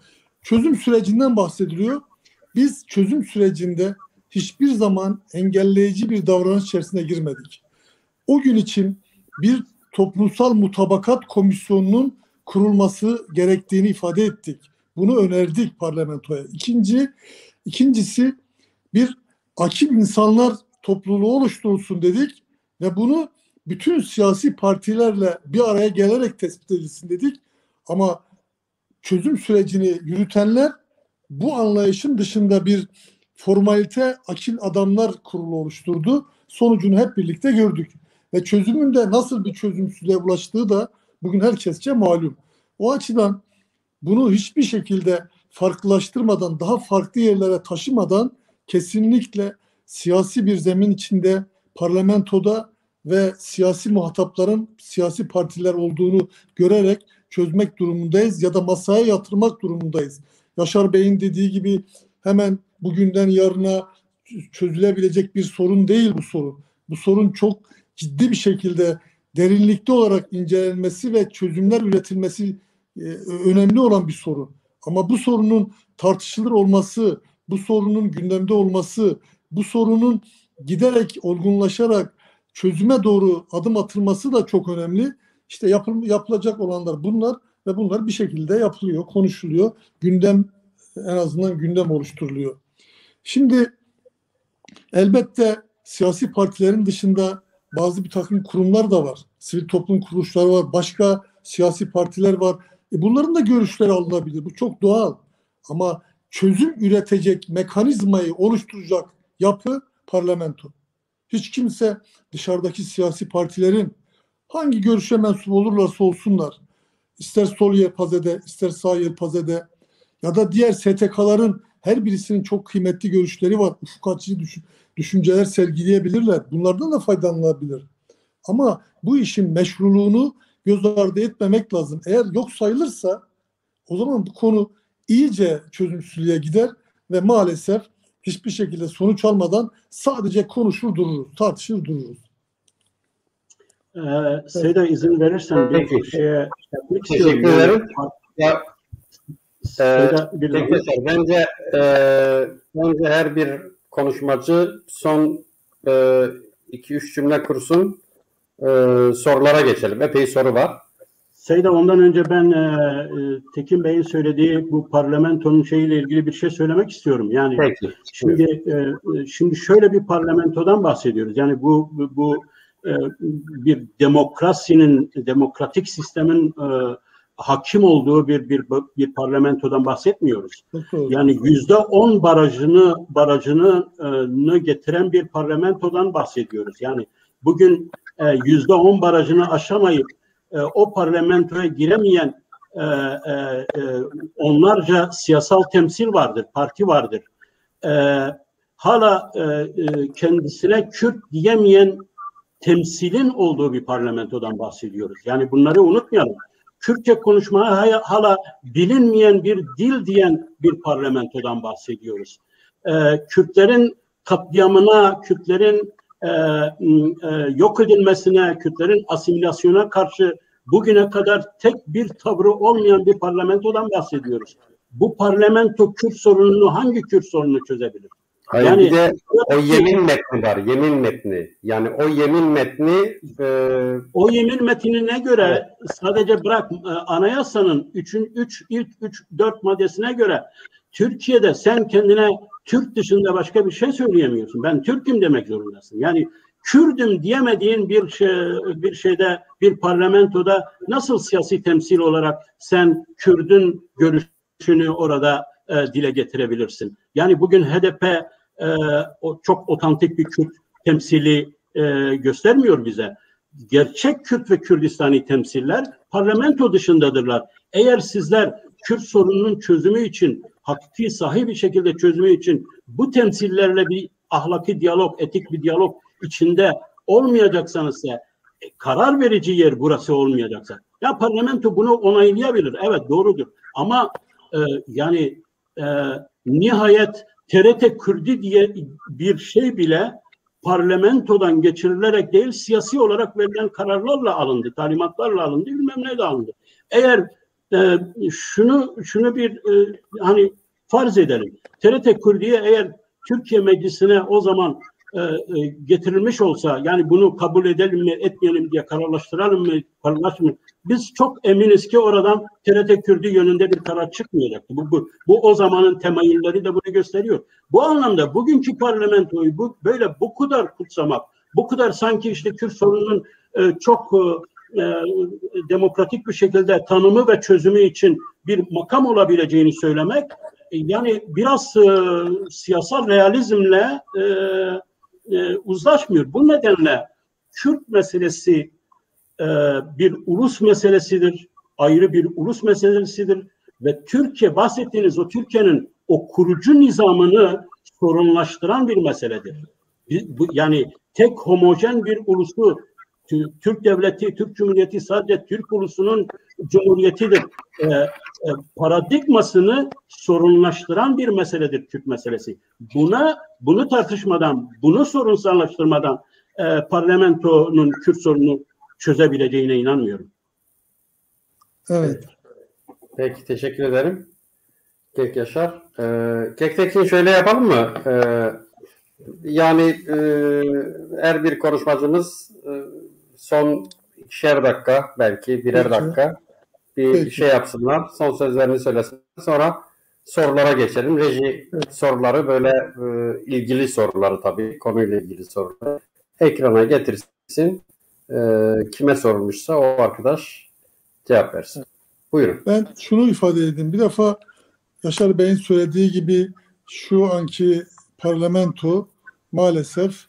Çözüm sürecinden bahsediliyor. Biz çözüm sürecinde hiçbir zaman engelleyici bir davranış içerisine girmedik. O gün için bir toplumsal mutabakat komisyonunun kurulması gerektiğini ifade ettik. Bunu önerdik parlamentoya. İkincisi bir akil insanlar topluluğu oluşturulsun dedik ve bunu bütün siyasi partilerle bir araya gelerek tespit edilsin dedik. Ama çözüm sürecini yürütenler bu anlayışın dışında bir formalite akil adamlar kurulu oluşturdu. Sonucunu hep birlikte gördük. Ve çözümün de nasıl bir çözümsüzlüğe ulaştığı da bugün herkesçe malum. O açıdan bunu hiçbir şekilde farklılaştırmadan, daha farklı yerlere taşımadan kesinlikle siyasi bir zemin içinde parlamentoda ve siyasi muhatapların siyasi partiler olduğunu görerek çözmek durumundayız ya da masaya yatırmak durumundayız. Yaşar Bey'in dediği gibi hemen bugünden yarına çözülebilecek bir sorun değil bu sorun. Bu sorun çok ciddi bir şekilde derinlikte olarak incelenmesi ve çözümler üretilmesi önemli olan bir sorun. Ama bu sorunun tartışılır olması, bu sorunun gündemde olması, bu sorunun giderek olgunlaşarak çözüme doğru adım atılması da çok önemli. İşte yapılacak olanlar bunlar ve bunlar bir şekilde yapılıyor, konuşuluyor. Gündem, en azından gündem oluşturuluyor. Şimdi elbette siyasi partilerin dışında bazı bir takım kurumlar da var. Sivil toplum kuruluşları var, başka siyasi partiler var. Bunların da görüşleri alınabilir. Bu çok doğal. Ama çözüm üretecek mekanizmayı oluşturacak yapı parlamento. Hiç kimse dışarıdaki siyasi partilerin hangi görüşe mensup olurlarsa olsunlar, ister sol yelpazede, ister sağ yelpazede ya da diğer STK'ların her birisinin çok kıymetli görüşleri var. Ufuk açıcı düşünceler sergileyebilirler. Bunlardan da faydalanılabilir. Ama bu işin meşruluğunu göz ardı etmemek lazım. Eğer yok sayılırsa o zaman bu konu iyice çözümsüzlüğe gider ve maalesef hiçbir şekilde sonuç almadan sadece konuşur dururuz, tartışır dururuz. Seyda izin verirsen bir şeye yapmak istiyorum. Teşekkür ederim. Bence her bir konuşmacı son 2-3 cümle kursun. Sorulara geçelim. Epey soru var. Seyda, ondan önce ben Tekin Bey'in söylediği bu parlamentonun şeyiyle ilgili bir şey söylemek istiyorum. Yani peki. Şimdi şöyle bir parlamentodan bahsediyoruz. Yani bu bir demokratik sistemin hakim olduğu bir parlamentodan bahsetmiyoruz. Yani %10 barajını getiren bir parlamentodan bahsediyoruz. Yani bugün %10 barajını aşamayıp o parlamentoya giremeyen onlarca siyasal temsil vardır, parti vardır. Hala kendisine Kürt diyemeyen temsilin olduğu bir parlamentodan bahsediyoruz. Yani bunları unutmayalım. Kürtçe konuşmaya hala bilinmeyen bir dil diyen bir parlamentodan bahsediyoruz. Kürtlerin katliamına, Kürtlerin yok edilmesine, Kürtlerin asimilasyona karşı bugüne kadar tek bir tavrı olmayan bir parlamentodan bahsediyoruz. Bu parlamento Kürt sorununu, hangi Kürt sorununu çözebilir? Hayır, yani bir de o yemin metni var, yemin metni. Yani o yemin metni o yemin metnine göre sadece bırak anayasanın ilk 4 maddesine göre Türkiye'de sen kendine Türk dışında başka bir şey söyleyemiyorsun. Ben Türk'üm demek zorundasın. Yani Kürdüm diyemediğin bir şeyde, bir parlamentoda nasıl siyasi temsil olarak sen Kürdün görüşünü orada dile getirebilirsin? Yani bugün HDP çok otantik bir Kürt temsili göstermiyor bize. Gerçek Kürt ve Kürdistani temsiller parlamento dışındadırlar. Eğer sizler Kürt sorununun çözümü için, hakiki sahi bir şekilde çözümü için bu temsillerle bir ahlaki diyalog, etik bir diyalog içinde olmayacaksanız, karar verici yer burası olmayacaksa, ya parlamento bunu onaylayabilir. Evet, doğrudur. Ama nihayet TRT Kürdi diye bir şey bile parlamentodan geçirilerek değil, siyasi olarak verilen kararlarla alındı, talimatlarla alındı, bilmem neyle alındı. Eğer şunu bir hani farz edelim. TRT Kürdi'ye eğer Türkiye Meclisi'ne o zaman getirilmiş olsa, yani bunu kabul edelim mi etmeyelim diye kararlaştıralım mı, kararlaşmıyor. Biz çok eminiz ki oradan TRT Kürdi yönünde bir karar çıkmayacaktı. Bu o zamanın temayülleri de bunu gösteriyor. Bu anlamda bugünkü parlamentoyu bu kadar kutsamak, bu kadar sanki işte Kürt sorununun çok demokratik bir şekilde tanımı ve çözümü için bir makam olabileceğini söylemek, yani biraz siyasal realizmle uzlaşmıyor. Bu nedenle Kürt meselesi bir ulus meselesidir, ayrı bir ulus meselesidir ve Türkiye, bahsettiğiniz o Türkiye'nin o kurucu nizamını sorunlaştıran bir meseledir. Yani tek homojen bir ulusu, Türk devleti, Türk Cumhuriyeti sadece Türk ulusunun cumhuriyetidir. Paradigmasını sorunlaştıran bir meseledir Kürt meselesi. Bunu tartışmadan, bunu sorunsallaştırmadan parlamentonun Kürt sorununu çözebileceğine inanmıyorum. Evet. Peki, teşekkür ederim. Kek Yaşar. Kek'teki şöyle yapalım mı? Her bir konuşmacımız son 2'şer dakika, belki birer dakika bir şey yapsınlar. Son sözlerini söylesinler. Sonra sorulara geçelim. Reji soruları böyle ilgili soruları, tabii konuyla ilgili soruları ekrana getirsin. Kime sorulmuşsa o arkadaş cevap versin. Buyurun. Ben şunu ifade edeyim. Bir defa Yaşar Bey'in söylediği gibi şu anki parlamento maalesef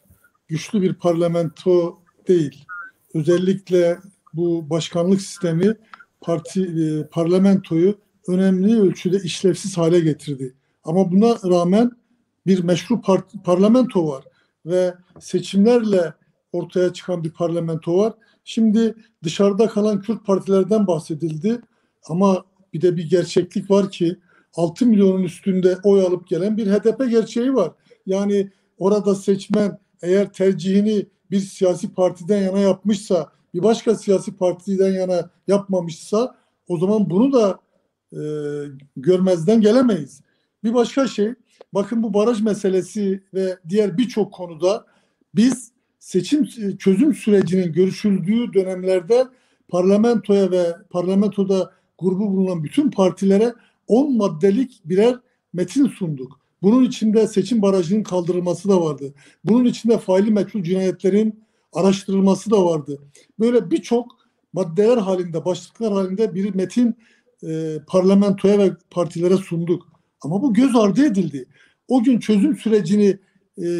güçlü bir parlamento değil. Özellikle bu başkanlık sistemi parlamentoyu önemli ölçüde işlevsiz hale getirdi. Ama buna rağmen bir meşru parlamento var ve seçimlerle ortaya çıkan bir parlamento var. Şimdi dışarıda kalan Kürt partilerden bahsedildi ama bir de bir gerçeklik var ki 6 milyonun üstünde oy alıp gelen bir HDP gerçeği var. Yani orada seçmen eğer tercihini bir siyasi partiden yana yapmışsa, bir başka siyasi partiden yana yapmamışsa, o zaman bunu da görmezden gelemeyiz. Bir başka şey, bakın bu baraj meselesi ve diğer birçok konuda biz seçim çözüm sürecinin görüşüldüğü dönemlerde parlamentoya ve parlamentoda grubu bulunan bütün partilere 10 maddelik birer metin sunduk. Bunun içinde seçim barajının kaldırılması da vardı. Bunun içinde faili meçhul cinayetlerin araştırılması da vardı. Böyle birçok maddeler halinde, başlıklar halinde bir metin parlamentoya ve partilere sunduk. Ama bu göz ardı edildi. O gün çözüm sürecini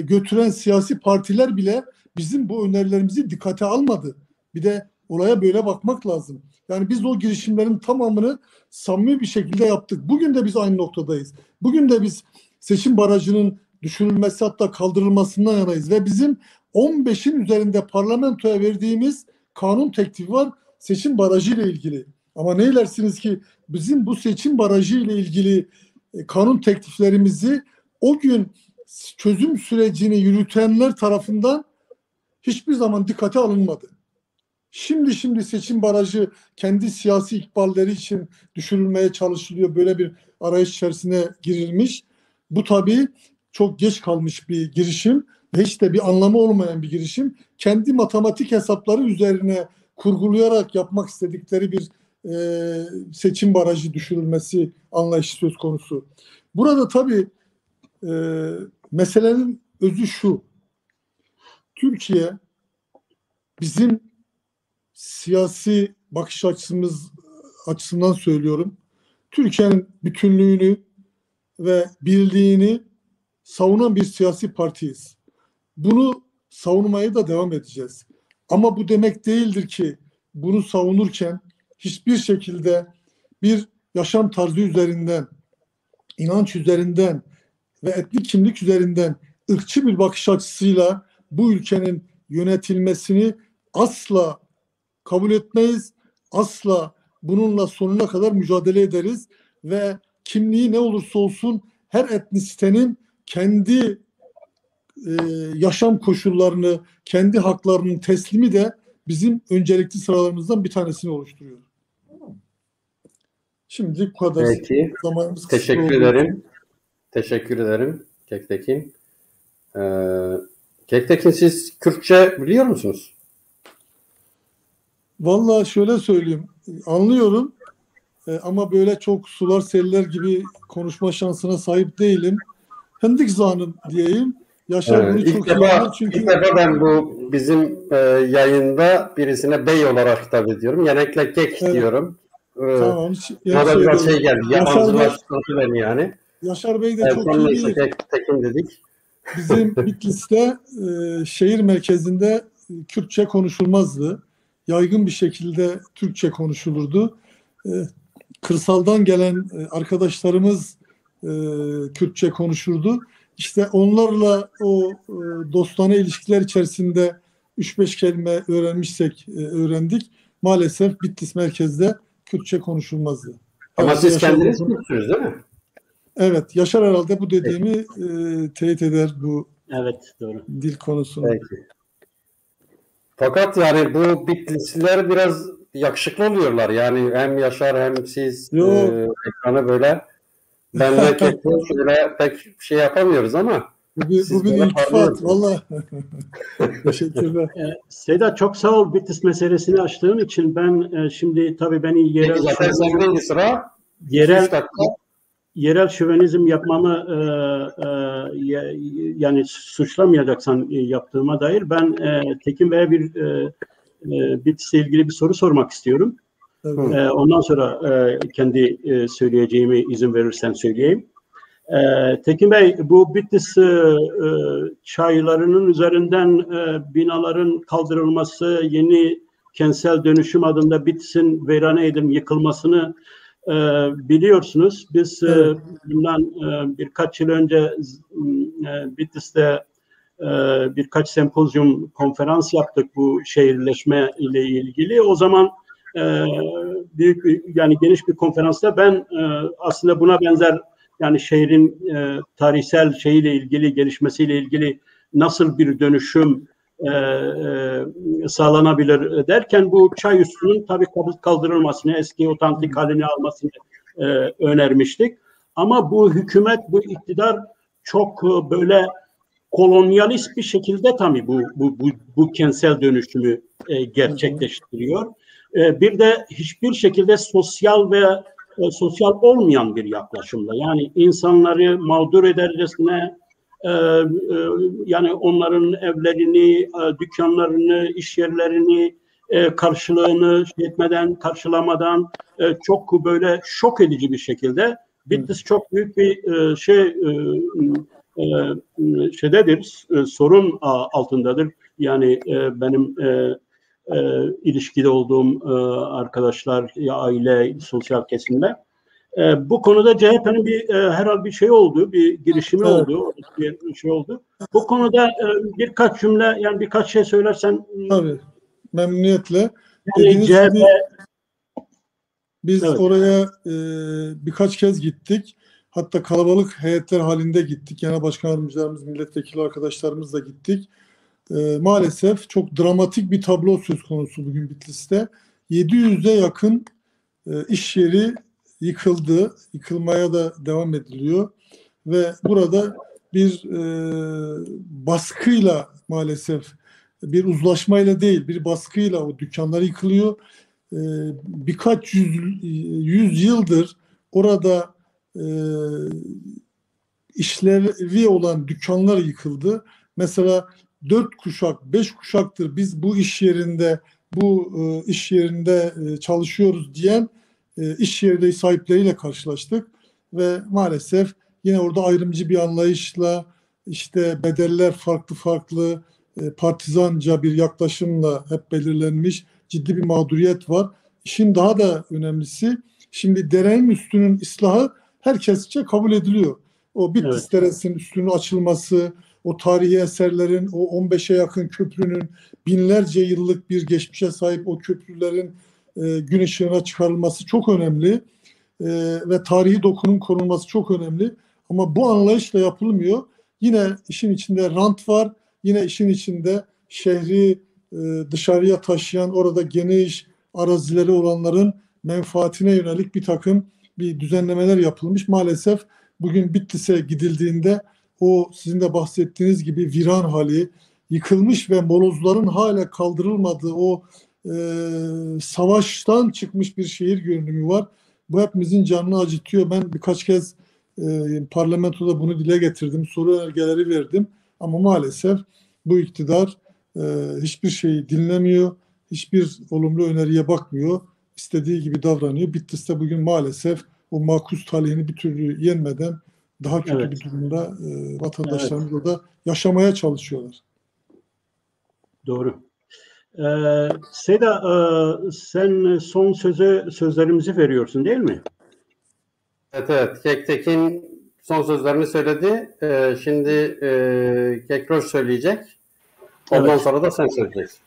götüren siyasi partiler bile bizim bu önerilerimizi dikkate almadı. Bir de olaya böyle bakmak lazım. Yani biz o girişimlerin tamamını samimi bir şekilde yaptık. Bugün de biz aynı noktadayız. Bugün de biz seçim barajının düşürülmesi, hatta kaldırılmasından yanayız. Ve bizim 15'in üzerinde parlamentoya verdiğimiz kanun teklifi var seçim barajı ile ilgili. Ama neylersiniz ki bizim bu seçim barajı ile ilgili kanun tekliflerimizi o gün çözüm sürecini yürütenler tarafından hiçbir zaman dikkate alınmadı. Şimdi seçim barajı kendi siyasi ikballeri için düşürülmeye çalışılıyor. Böyle bir arayış içerisine girilmiş. Bu tabii çok geç kalmış bir girişim ve hiç de bir anlamı olmayan bir girişim. Kendi matematik hesapları üzerine kurgulayarak yapmak istedikleri bir seçim barajı düşürülmesi anlayışı söz konusu. Burada tabii meselenin özü şu. Türkiye bizim siyasi bakış açısından söylüyorum. Türkiye'nin bütünlüğünü ve birliğini savunan bir siyasi partiyiz. Bunu savunmaya da devam edeceğiz. Ama bu demek değildir ki bunu savunurken hiçbir şekilde bir yaşam tarzı üzerinden, inanç üzerinden ve etnik kimlik üzerinden ırkçı bir bakış açısıyla bu ülkenin yönetilmesini asla kabul etmeyiz. Asla bununla sonuna kadar mücadele ederiz ve kimliği ne olursa olsun her etnisitenin kendi yaşam koşullarını, kendi haklarının teslimi de bizim öncelikli sıralarımızdan bir tanesini oluşturuyor. Şimdilik bu kadar. Peki. Zamanımız Teşekkür ederim. Teşekkür ederim Kektekin. Kektekin, siz Kürtçe biliyor musunuz? Vallahi şöyle söyleyeyim. Anlıyorum. Ama böyle çok sular seller gibi konuşma şansına sahip değilim. Hendik zanım diyeyim. Yaşar bunu çok iyi anlar çünkü... İlk defa ben bu bizim yayında birisine bey olarak hitap ediyorum. Genellikle kek diyorum. Tamam. Bana biraz şey geldi. Yabancılaştırdı beni yani. Yaşar Bey de çok iyi bilir. Tekin dedik. Bizim Bitlis'te şehir merkezinde Kürtçe konuşulmazdı. Yaygın bir şekilde Türkçe konuşulurdu. Kırsaldan gelen arkadaşlarımız Kürtçe konuşurdu. İşte onlarla o dostane ilişkiler içerisinde 3-5 kelime öğrendik. Maalesef Bitlis merkezde Kürtçe konuşulmazdı. Ama evet, siz kendiniz Kürtsünüz değil mi? Evet. Yaşar herhalde bu dediğimi teyit eder bu doğru. Dil konusunu. Peki. Fakat yani bu Bitlisliler biraz yakışıklı oluyorlar. Yani hem Yaşar hem siz ekranı böyle ben de şöyle pek şey yapamıyoruz ama bu bir iltifat. Valla. Teşekkürler. Sedat, çok sağ ol Bitlis meselesini açtığın için. Ben şimdi tabii beni yerel şövenizm yapmamı yani suçlamayacaksan yaptığıma dair ben Tekin Bey'e Bitlis'le ilgili bir soru sormak istiyorum. Ondan sonra kendi söyleyeceğimi izin verirsen söyleyeyim. Tekin Bey, bu Bitlis çaylarının üzerinden binaların kaldırılması, yeni kentsel dönüşüm adında Bitlis'in veyrane edilip yıkılmasını biliyorsunuz. Biz bundan birkaç yıl önce Bitlis'te birkaç sempozyum konferans yaptık bu şehirleşme ile ilgili. O zaman geniş bir konferansta ben aslında buna benzer yani şehrin tarihsel şeyiyle ilgili, gelişmesiyle ilgili nasıl bir dönüşüm sağlanabilir derken bu çay üstünün tabii kaldırılmasını, eski otantik halini almasını önermiştik. Ama bu hükümet, bu iktidar çok böyle kolonyalist bir şekilde tabii bu kentsel dönüşümü gerçekleştiriyor. Bir de hiçbir şekilde sosyal olmayan bir yaklaşımla, yani insanları mağdur edercesine yani onların evlerini, dükkanlarını, iş yerlerini karşılığını karşılamadan çok böyle şok edici bir şekilde Bitlis çok büyük bir sorun altındadır. Yani benim ilişkide olduğum arkadaşlar, aile, sosyal kesimler. Bu konuda CHP'nin herhalde bir şey oldu, bir girişimi oldu, bir şey oldu. Bu konuda birkaç cümle, yani birkaç şey söylersen. Tabii, memnuniyetle. Yani CHP, biz oraya birkaç kez gittik. Hatta kalabalık heyetler halinde gittik. Genel başkan yardımcılarımız, milletvekili arkadaşlarımızla gittik. Maalesef çok dramatik bir tablo söz konusu bugün Bitlis'te. 700'e yakın iş yeri yıkıldı. Yıkılmaya da devam ediliyor. Ve burada bir baskıyla maalesef, bir uzlaşmayla değil, bir baskıyla o dükkanlar yıkılıyor. Birkaç yüz yıldır orada işlevi olan dükkanlar yıkıldı. Mesela 4 kuşak, 5 kuşaktır biz bu iş yerinde çalışıyoruz diyen iş yeri sahipleriyle karşılaştık ve maalesef yine orada ayrımcı bir anlayışla, işte bedeller farklı partizanca bir yaklaşımla hep belirlenmiş ciddi bir mağduriyet var. İşin daha da önemlisi, şimdi derenin üstünün ıslahı herkesçe kabul ediliyor. O Bitlis Deresi'nin üstünün açılması, o tarihi eserlerin, o 15'e yakın köprünün, binlerce yıllık bir geçmişe sahip o köprülerin gün ışığına çıkarılması çok önemli. Ve tarihi dokunun korunması çok önemli. Ama bu anlayışla yapılmıyor. Yine işin içinde rant var. Yine işin içinde şehri dışarıya taşıyan, orada geniş arazileri olanların menfaatine yönelik bir düzenlemeler yapılmış. Maalesef bugün Bitlis'e gidildiğinde o sizin de bahsettiğiniz gibi viran hali, yıkılmış ve molozların hala kaldırılmadığı o savaştan çıkmış bir şehir görünümü var. Bu hepimizin canını acıtıyor. Ben birkaç kez parlamentoda bunu dile getirdim. Soru önergeleri verdim. Ama maalesef bu iktidar hiçbir şeyi dinlemiyor. Hiçbir olumlu öneriye bakmıyor. İstediği gibi davranıyor. Bitlis'te bugün maalesef o makus talihini bir türlü yenmeden daha kötü bir durumda vatandaşlarımız da yaşamaya çalışıyorlar. Doğru. Seda, sen son sözlerimizi veriyorsun değil mi? Evet. Kektekin son sözlerini söyledi. Şimdi Kekroş söyleyecek. Ondan sonra da sen söyleyeceksin.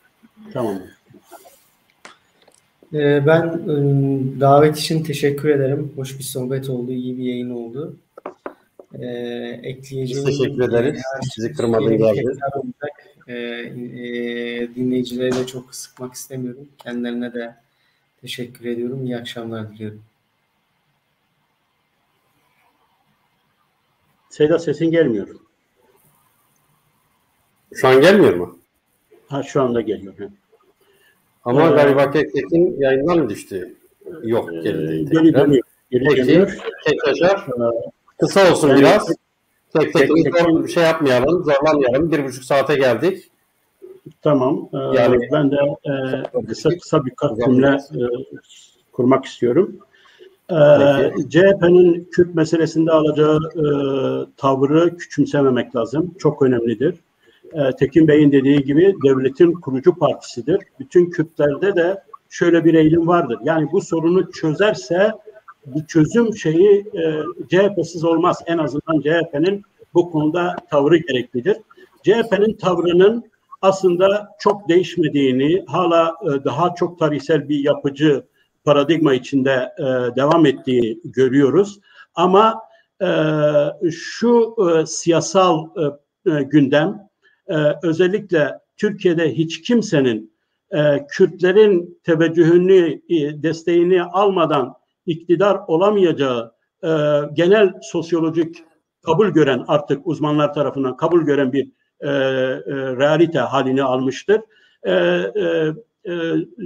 Tamam. Ben davet için teşekkür ederim. Hoş bir sohbet oldu, iyi bir yayın oldu. Ekleyeceğim. Teşekkür ederiz. Sizi kırmadığın geldi. Dinleyicileri de çok sıkmak istemiyorum. Kendilerine de teşekkür ediyorum. İyi akşamlar diliyorum. Seda, sesin gelmiyor. Şu an gelmiyor mu? Şu anda geliyor. Ama galiba Kektekin yayından mı düştü? Yok, geldi. Geliyor. Tekrar kısa olsun biraz. Kektekin bir şey yapmayalım, zorlamayalım. 1,5 saate geldik. Tamam. Yani ben de kısa birkaç cümle kurmak istiyorum. CHP'nin Kürt meselesinde alacağı tavrı küçümsememek lazım. Çok önemlidir. Tekin Bey'in dediği gibi devletin kurucu partisidir. Bütün Kürtlerde de şöyle bir eğilim vardır. Yani bu sorunu çözerse bu çözüm şeyi CHP'siz olmaz. En azından CHP'nin bu konuda tavrı gereklidir. CHP'nin tavrının aslında çok değişmediğini, hala daha çok tarihsel bir yapıcı paradigma içinde devam ettiğini görüyoruz. Ama şu siyasal gündem özellikle Türkiye'de hiç kimsenin Kürtlerin teveccühünü, desteğini almadan iktidar olamayacağı genel sosyolojik kabul gören, artık uzmanlar tarafından kabul gören bir realite halini almıştır.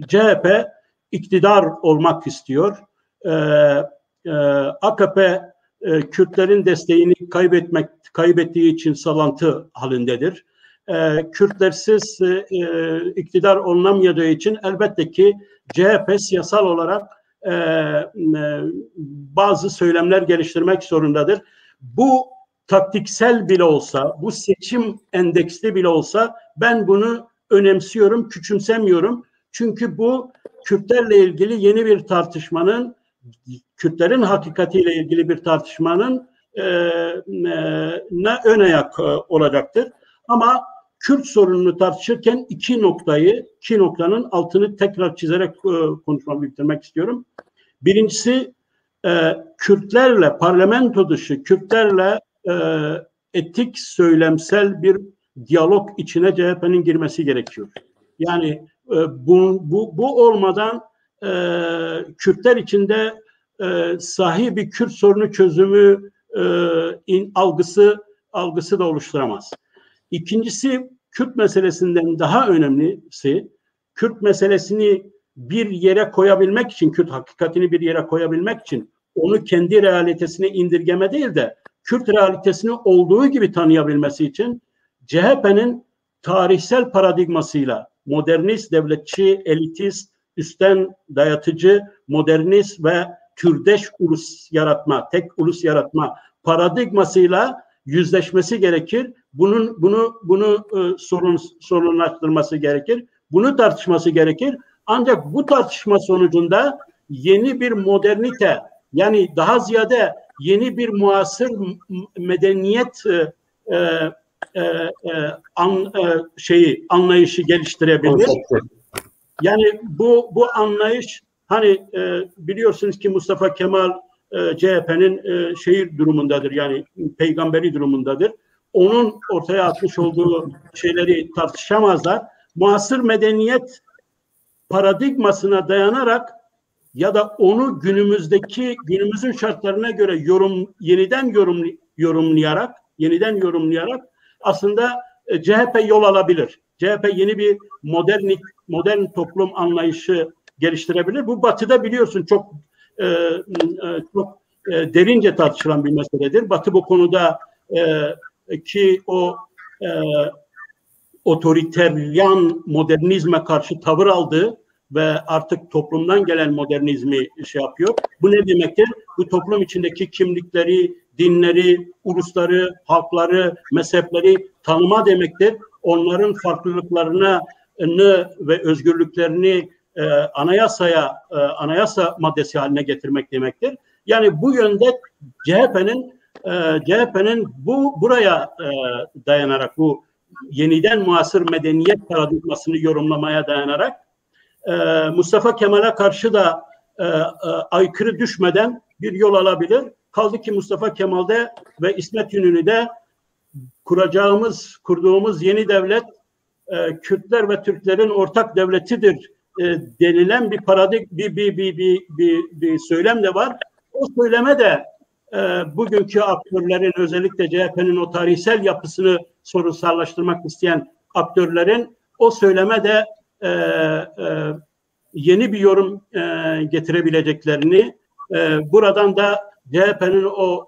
CHP iktidar olmak istiyor. AKP Kürtlerin desteğini kaybettiği için salantı halindedir. Kürtlersiz iktidar olunamayacağı için elbette ki CHP siyasal olarak bazı söylemler geliştirmek zorundadır. Bu taktiksel bile olsa, bu seçim endeksli bile olsa ben bunu önemsiyorum, küçümsemiyorum. Çünkü bu Kürtlerle ilgili yeni bir tartışmanın, Kürtlerin hakikatiyle ilgili bir tartışmanın ön ayak olacaktır. Ama Kürt sorununu tartışırken iki noktanın altını tekrar çizerek konuşmamı bitirmek istiyorum. Birincisi, Kürtlerle, parlamento dışı Kürtlerle etik, söylemsel bir diyalog içine CHP'nin girmesi gerekiyor. Yani bu olmadan Kürtler içinde sahi bir Kürt sorunu çözümü algısı da oluşturamaz. İkincisi, Kürt meselesinden daha önemlisi, Kürt meselesini bir yere koyabilmek için, Kürt hakikatini bir yere koyabilmek için onu kendi realitesine indirgeme değil de Kürt realitesini olduğu gibi tanıyabilmesi için CHP'nin tarihsel paradigmasıyla modernist, devletçi, elitist, üstten dayatıcı, modernist ve türdeş ulus yaratma, tek ulus yaratma paradigmasıyla yüzleşmesi gerekir. Bunu sorunlaştırması gerekir. Bunu tartışması gerekir. Ancak bu tartışma sonucunda yeni bir modernite, yani daha ziyade yeni bir muasır medeniyet anlayışı geliştirebilir. Yani bu anlayış, hani biliyorsunuz ki Mustafa Kemal CHP'nin şehir durumundadır, yani peygamberi durumundadır. Onun ortaya atmış olduğu şeyleri tartışamazlar. Muasır medeniyet paradigmasına dayanarak ya da onu günümüzün şartlarına göre yeniden yorumlayarak aslında CHP yol alabilir. CHP yeni bir modern toplum anlayışı geliştirebilir. Bu Batı'da biliyorsun çok derince tartışılan bir meseledir. Batı bu konuda ki o otoriteryan modernizme karşı tavır aldı ve artık toplumdan gelen modernizmi yapıyor. Bu ne demektir? Bu toplum içindeki kimlikleri, dinleri, ulusları, halkları, mezhepleri tanıma demektir. Onların farklılıklarını ve özgürlüklerini anayasa maddesi haline getirmek demektir. Yani bu yönde CHP'nin buraya dayanarak, bu yeniden muasır medeniyet paradigmasını yorumlamaya dayanarak Mustafa Kemal'e karşı da aykırı düşmeden bir yol alabilir. Kaldı ki Mustafa Kemal'de ve İsmet İnönü'de kurduğumuz yeni devlet Kürtler ve Türklerin ortak devletidir denilen bir söylem de var. O söyleme de bugünkü aktörlerin, özellikle CHP'nin o tarihsel yapısını sorunsallaştırmak isteyen aktörlerin o söyleme de yeni bir yorum getirebileceklerini, buradan da CHP'nin o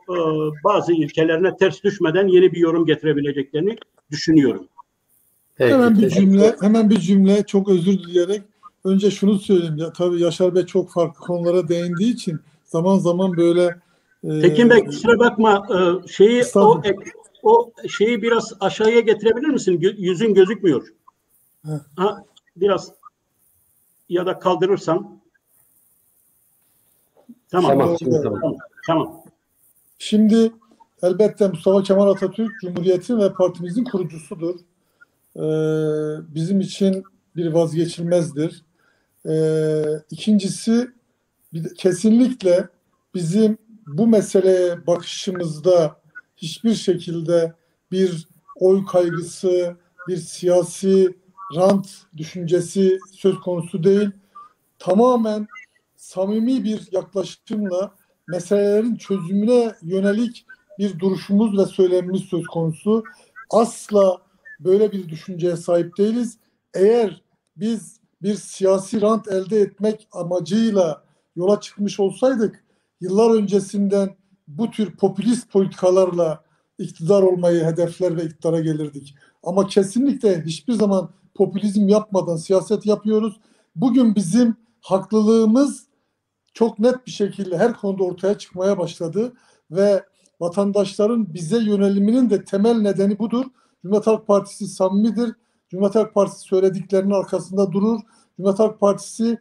bazı ilkelerine ters düşmeden yeni bir yorum getirebileceklerini düşünüyorum. Hemen bir cümle çok özür dileyerek önce şunu söyleyeyim. Ya, tabii Yaşar Bey çok farklı konulara değindiği için zaman zaman böyle Tekin Bey kusura bakma, o şeyi biraz aşağıya getirebilir misin? Yüzün gözükmüyor. Ha, biraz ya da kaldırırsan. Tamam. Tamam. Şimdi elbette Mustafa Kemal Atatürk Cumhuriyet'in ve partimizin kurucusudur. Bizim için bir vazgeçilmezdir. İkincisi, kesinlikle bizim bu meseleye bakışımızda hiçbir şekilde bir oy kaygısı, bir siyasi rant düşüncesi söz konusu değil. Tamamen samimi bir yaklaşımla meselelerin çözümüne yönelik bir duruşumuz ve söylemimiz söz konusu. Asla böyle bir düşünceye sahip değiliz. Eğer biz bir siyasi rant elde etmek amacıyla yola çıkmış olsaydık, yıllar öncesinden bu tür popülist politikalarla iktidar olmayı hedefler ve iktidara gelirdik. Ama kesinlikle hiçbir zaman popülizm yapmadan siyaset yapıyoruz. Bugün bizim haklılığımız çok net bir şekilde her konuda ortaya çıkmaya başladı ve vatandaşların bize yöneliminin de temel nedeni budur. Cumhuriyet Halk Partisi samimidir. Cumhuriyet Halk Partisi söylediklerinin arkasında durur. Cumhuriyet Halk Partisi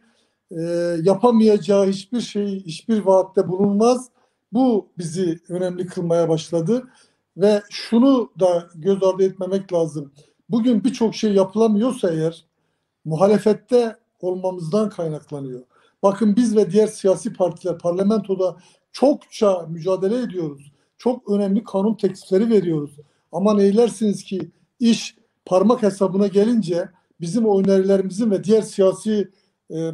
yapamayacağı hiçbir şeyi, hiçbir vaatte bulunmaz. Bu bizi önemli kılmaya başladı. Ve şunu da göz ardı etmemek lazım. Bugün birçok şey yapılamıyorsa eğer, muhalefette olmamızdan kaynaklanıyor. Bakın biz ve diğer siyasi partiler parlamentoda çokça mücadele ediyoruz. Çok önemli kanun teklifleri veriyoruz. Ama neylersiniz ki iş parmak hesabına gelince bizim o önerilerimizin ve diğer siyasi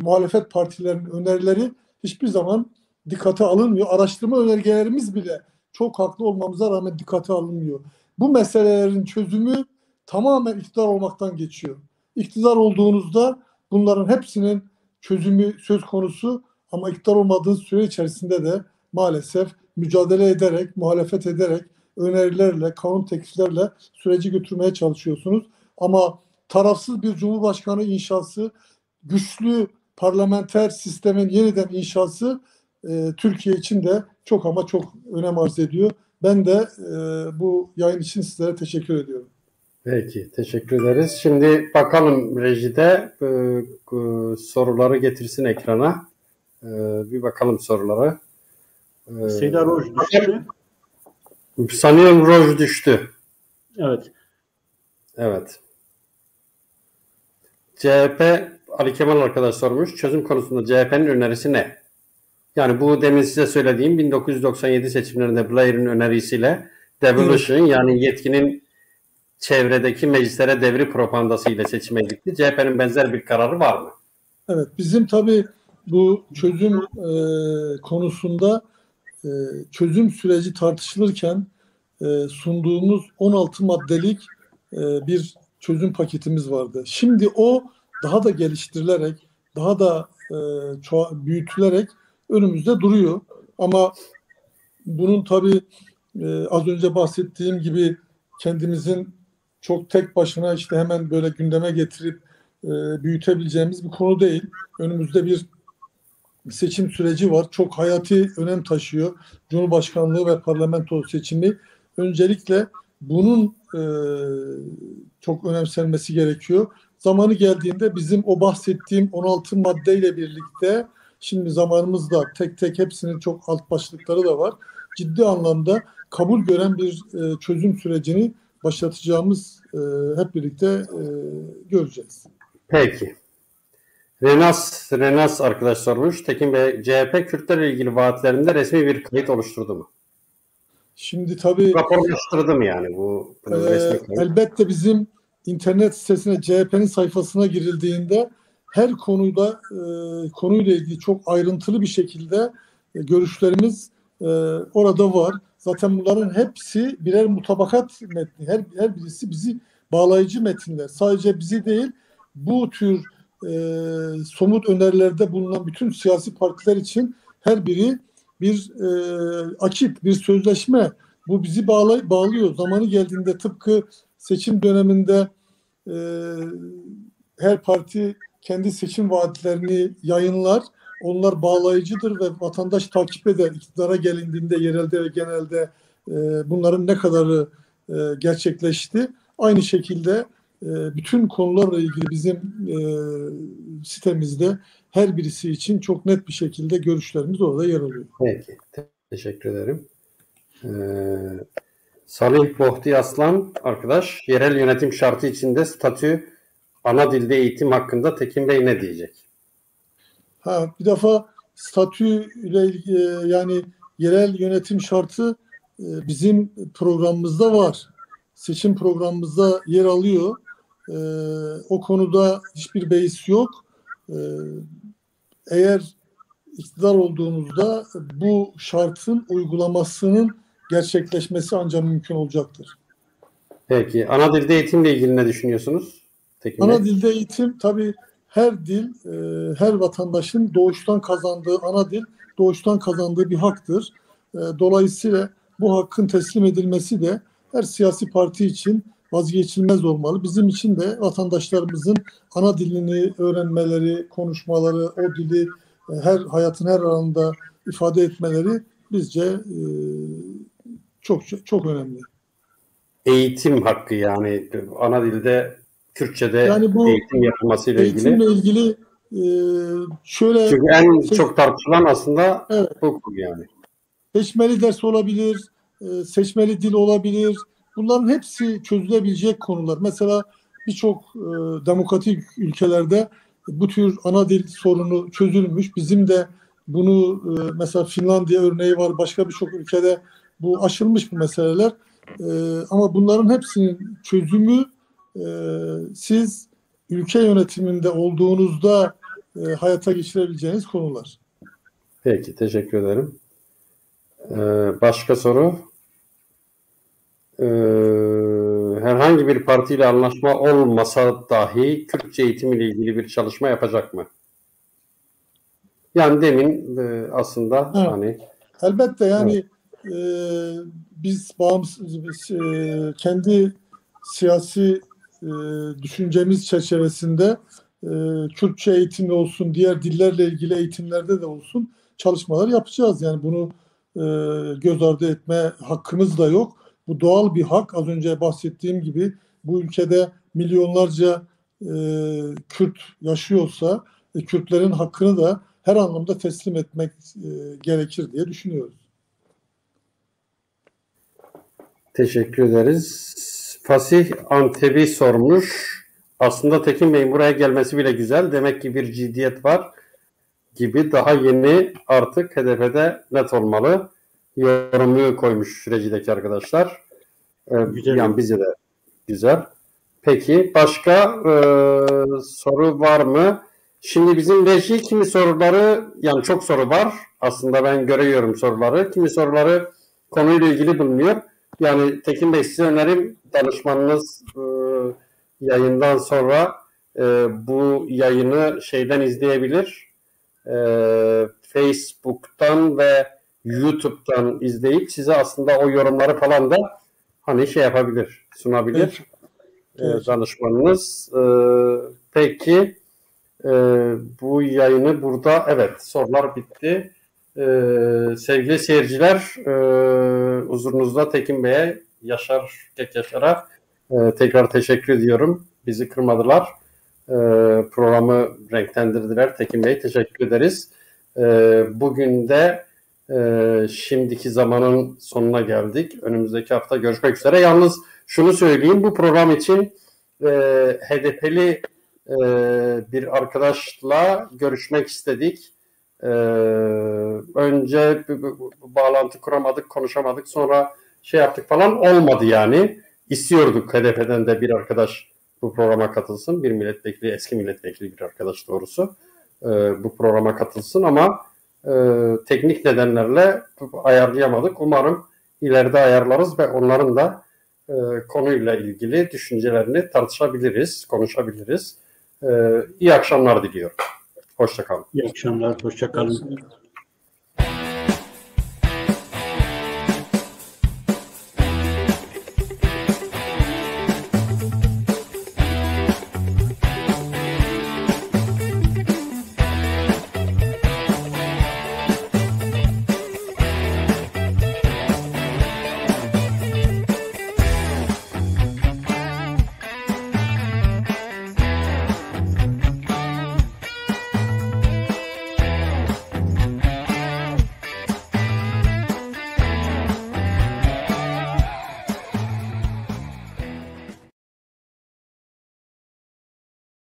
muhalefet partilerinin önerileri hiçbir zaman dikkate alınmıyor. Araştırma önergelerimiz bile çok haklı olmamıza rağmen dikkate alınmıyor. Bu meselelerin çözümü tamamen iktidar olmaktan geçiyor. İktidar olduğunuzda bunların hepsinin çözümü söz konusu, ama iktidar olmadığınız süre içerisinde de maalesef mücadele ederek, muhalefet ederek, önerilerle, kanun tekliflerle süreci götürmeye çalışıyorsunuz. Ama tarafsız bir cumhurbaşkanı inşası, güçlü parlamenter sistemin yeniden inşası Türkiye için de çok ama çok önem arz ediyor. Ben de bu yayın için sizlere teşekkür ediyorum. Peki, teşekkür ederiz. Şimdi bakalım rejide soruları getirsin ekrana. Bir bakalım sorulara. Seyda Roj düştü. Sanıyorum Roj düştü. Evet. Evet. CHP, Ali Kemal arkadaş sormuş. Çözüm konusunda CHP'nin önerisi ne? Yani bu demin size söylediğim 1997 seçimlerinde Blair'in önerisiyle devolution, yani yetkinin çevredeki meclislere devri propagandası ile seçime gitti. CHP'nin benzer bir kararı var mı? Evet, bizim tabii bu çözüm konusunda çözüm süreci tartışılırken sunduğumuz 16 maddelik bir çözüm paketimiz vardı. Şimdi o daha da geliştirilerek, daha da büyütülerek önümüzde duruyor. Ama bunun tabii az önce bahsettiğim gibi kendimizin çok tek başına işte hemen böyle gündeme getirip büyütebileceğimiz bir konu değil. Önümüzde bir seçim süreci var. Çok hayati önem taşıyor. Cumhurbaşkanlığı ve parlamento seçimi. Öncelikle bunun çok önemsenmesi gerekiyor. Zamanı geldiğinde bizim o bahsettiğim 16 maddeyle birlikte, şimdi zamanımızda tek tek hepsinin çok alt başlıkları da var, ciddi anlamda kabul gören bir çözüm sürecini başlatacağımız hep birlikte göreceğiz. Peki. Renas arkadaş sormuş. Tekin Bey, CHP Kürtlerle ilgili vaatlerinde resmi bir kayıt oluşturdu mu? Şimdi tabii raporlaştırdı mı yani bu resmi kayıt? Elbette bizim internet sitesine, CHP'nin sayfasına girildiğinde her konuda konuyla ilgili çok ayrıntılı bir şekilde görüşlerimiz orada var. Zaten bunların hepsi birer mutabakat metni. Her birisi bizi bağlayıcı metinler. Sadece bizi değil, bu tür somut önerilerde bulunan bütün siyasi partiler için her biri bir akit, bir sözleşme. Bu bizi bağlıyor. Zamanı geldiğinde tıpkı seçim döneminde her parti kendi seçim vaatlerini yayınlar. Onlar bağlayıcıdır ve vatandaş takip eder. İktidara gelindiğinde yerelde ve genelde bunların ne kadarı gerçekleşti. Aynı şekilde bütün konularla ilgili bizim sitemizde her birisi için çok net bir şekilde görüşlerimiz orada yer alıyor. Peki. Teşekkür ederim. Salih Bohti Aslan arkadaş, yerel yönetim şartı içinde statü ana dilde eğitim hakkında Tekin Bey ne diyecek? Bir defa statüyle ilgili, yani yerel yönetim şartı bizim programımızda var. Seçim programımızda yer alıyor. O konuda hiçbir beis yok. Eğer iktidar olduğunuzda bu şartın uygulamasının gerçekleşmesi ancak mümkün olacaktır. Peki. Ana dilde eğitimle ilgili ne düşünüyorsunuz? Ana dilde eğitim tabii her dil, her vatandaşın doğuştan kazandığı ana dil, doğuştan kazandığı bir haktır. Dolayısıyla bu hakkın teslim edilmesi de her siyasi parti için vazgeçilmez olmalı. Bizim için de vatandaşlarımızın ana dilini öğrenmeleri, konuşmaları, o dili hayatın her alanında ifade etmeleri bizce çok çok önemli. Eğitim hakkı, yani ana dilde Kürtçe'de yani bu eğitim yapılmasıyla ilgili. Eğitimle ilgili şöyle... Çünkü en çok tartışılan aslında evet, bu yani. Seçmeli ders olabilir, seçmeli dil olabilir. Bunların hepsi çözülebilecek konular. Mesela birçok demokratik ülkelerde bu tür ana dil sorunu çözülmüş. Bizim de bunu mesela Finlandiya örneği var. Başka birçok ülkede bu aşılmış bu meseleler. Ama bunların hepsinin çözümü siz ülke yönetiminde olduğunuzda hayata geçirebileceğiniz konular. Peki, teşekkür ederim. Başka soru? Herhangi bir partiyle anlaşma olmasa dahi Kürtçe eğitimiyle ilgili bir çalışma yapacak mı? Yani demin aslında evet, hani... Elbette yani evet, biz bağımsız kendi siyasi düşüncemiz çerçevesinde Kürtçe eğitimde olsun, diğer dillerle ilgili eğitimlerde de olsun çalışmalar yapacağız. Yani bunu göz ardı etme hakkımız da yok. Bu doğal bir hak. Az önce bahsettiğim gibi bu ülkede milyonlarca Kürt yaşıyorsa Kürtlerin hakkını da her anlamda teslim etmek gerekir diye düşünüyoruz. Teşekkür ederiz. Fasih Antep'i sormuş. Aslında Tekin Bey'in buraya gelmesi bile güzel. Demek ki bir ciddiyet var gibi, daha yeni, artık HDP'de net olmalı. Yorumluyu koymuş sürecideki arkadaşlar. Güzel. Yani bize de güzel. Peki başka soru var mı? Şimdi bizim reji kimi soruları, yani çok soru var. Aslında ben görüyorum soruları. Kimi soruları konuyla ilgili bulmuyor. Yani Tekin Bey, size önerim, danışmanınız yayından sonra bu yayını şeyden izleyebilir. Facebook'tan ve YouTube'dan izleyip size aslında o yorumları falan da hani şey yapabilir, sunabilir. Evet. Danışmanınız. Peki bu yayını burada, evet, sorular bitti. Sevgili seyirciler, huzurunuzda Tekin Bey'e, Yaşar Kekyaşar'a tekrar teşekkür ediyorum. Bizi kırmadılar. Programı renklendirdiler. Tekin Bey, teşekkür ederiz. Bugün de şimdiki zamanın sonuna geldik. Önümüzdeki hafta görüşmek üzere. Yalnız şunu söyleyeyim, bu program için HDP'li bir arkadaşla görüşmek istedik. Önce bağlantı kuramadık, konuşamadık, sonra şey yaptık falan, olmadı yani. İstiyorduk HDP'den de bir arkadaş bu programa katılsın. Bir milletvekili, eski milletvekili bir arkadaş doğrusu bu programa katılsın ama teknik nedenlerle ayarlayamadık. Umarım ileride ayarlarız ve onların da konuyla ilgili düşüncelerini tartışabiliriz, konuşabiliriz. İyi akşamlar diliyorum. Hoşça kalın. İyi akşamlar, hoşça kalın.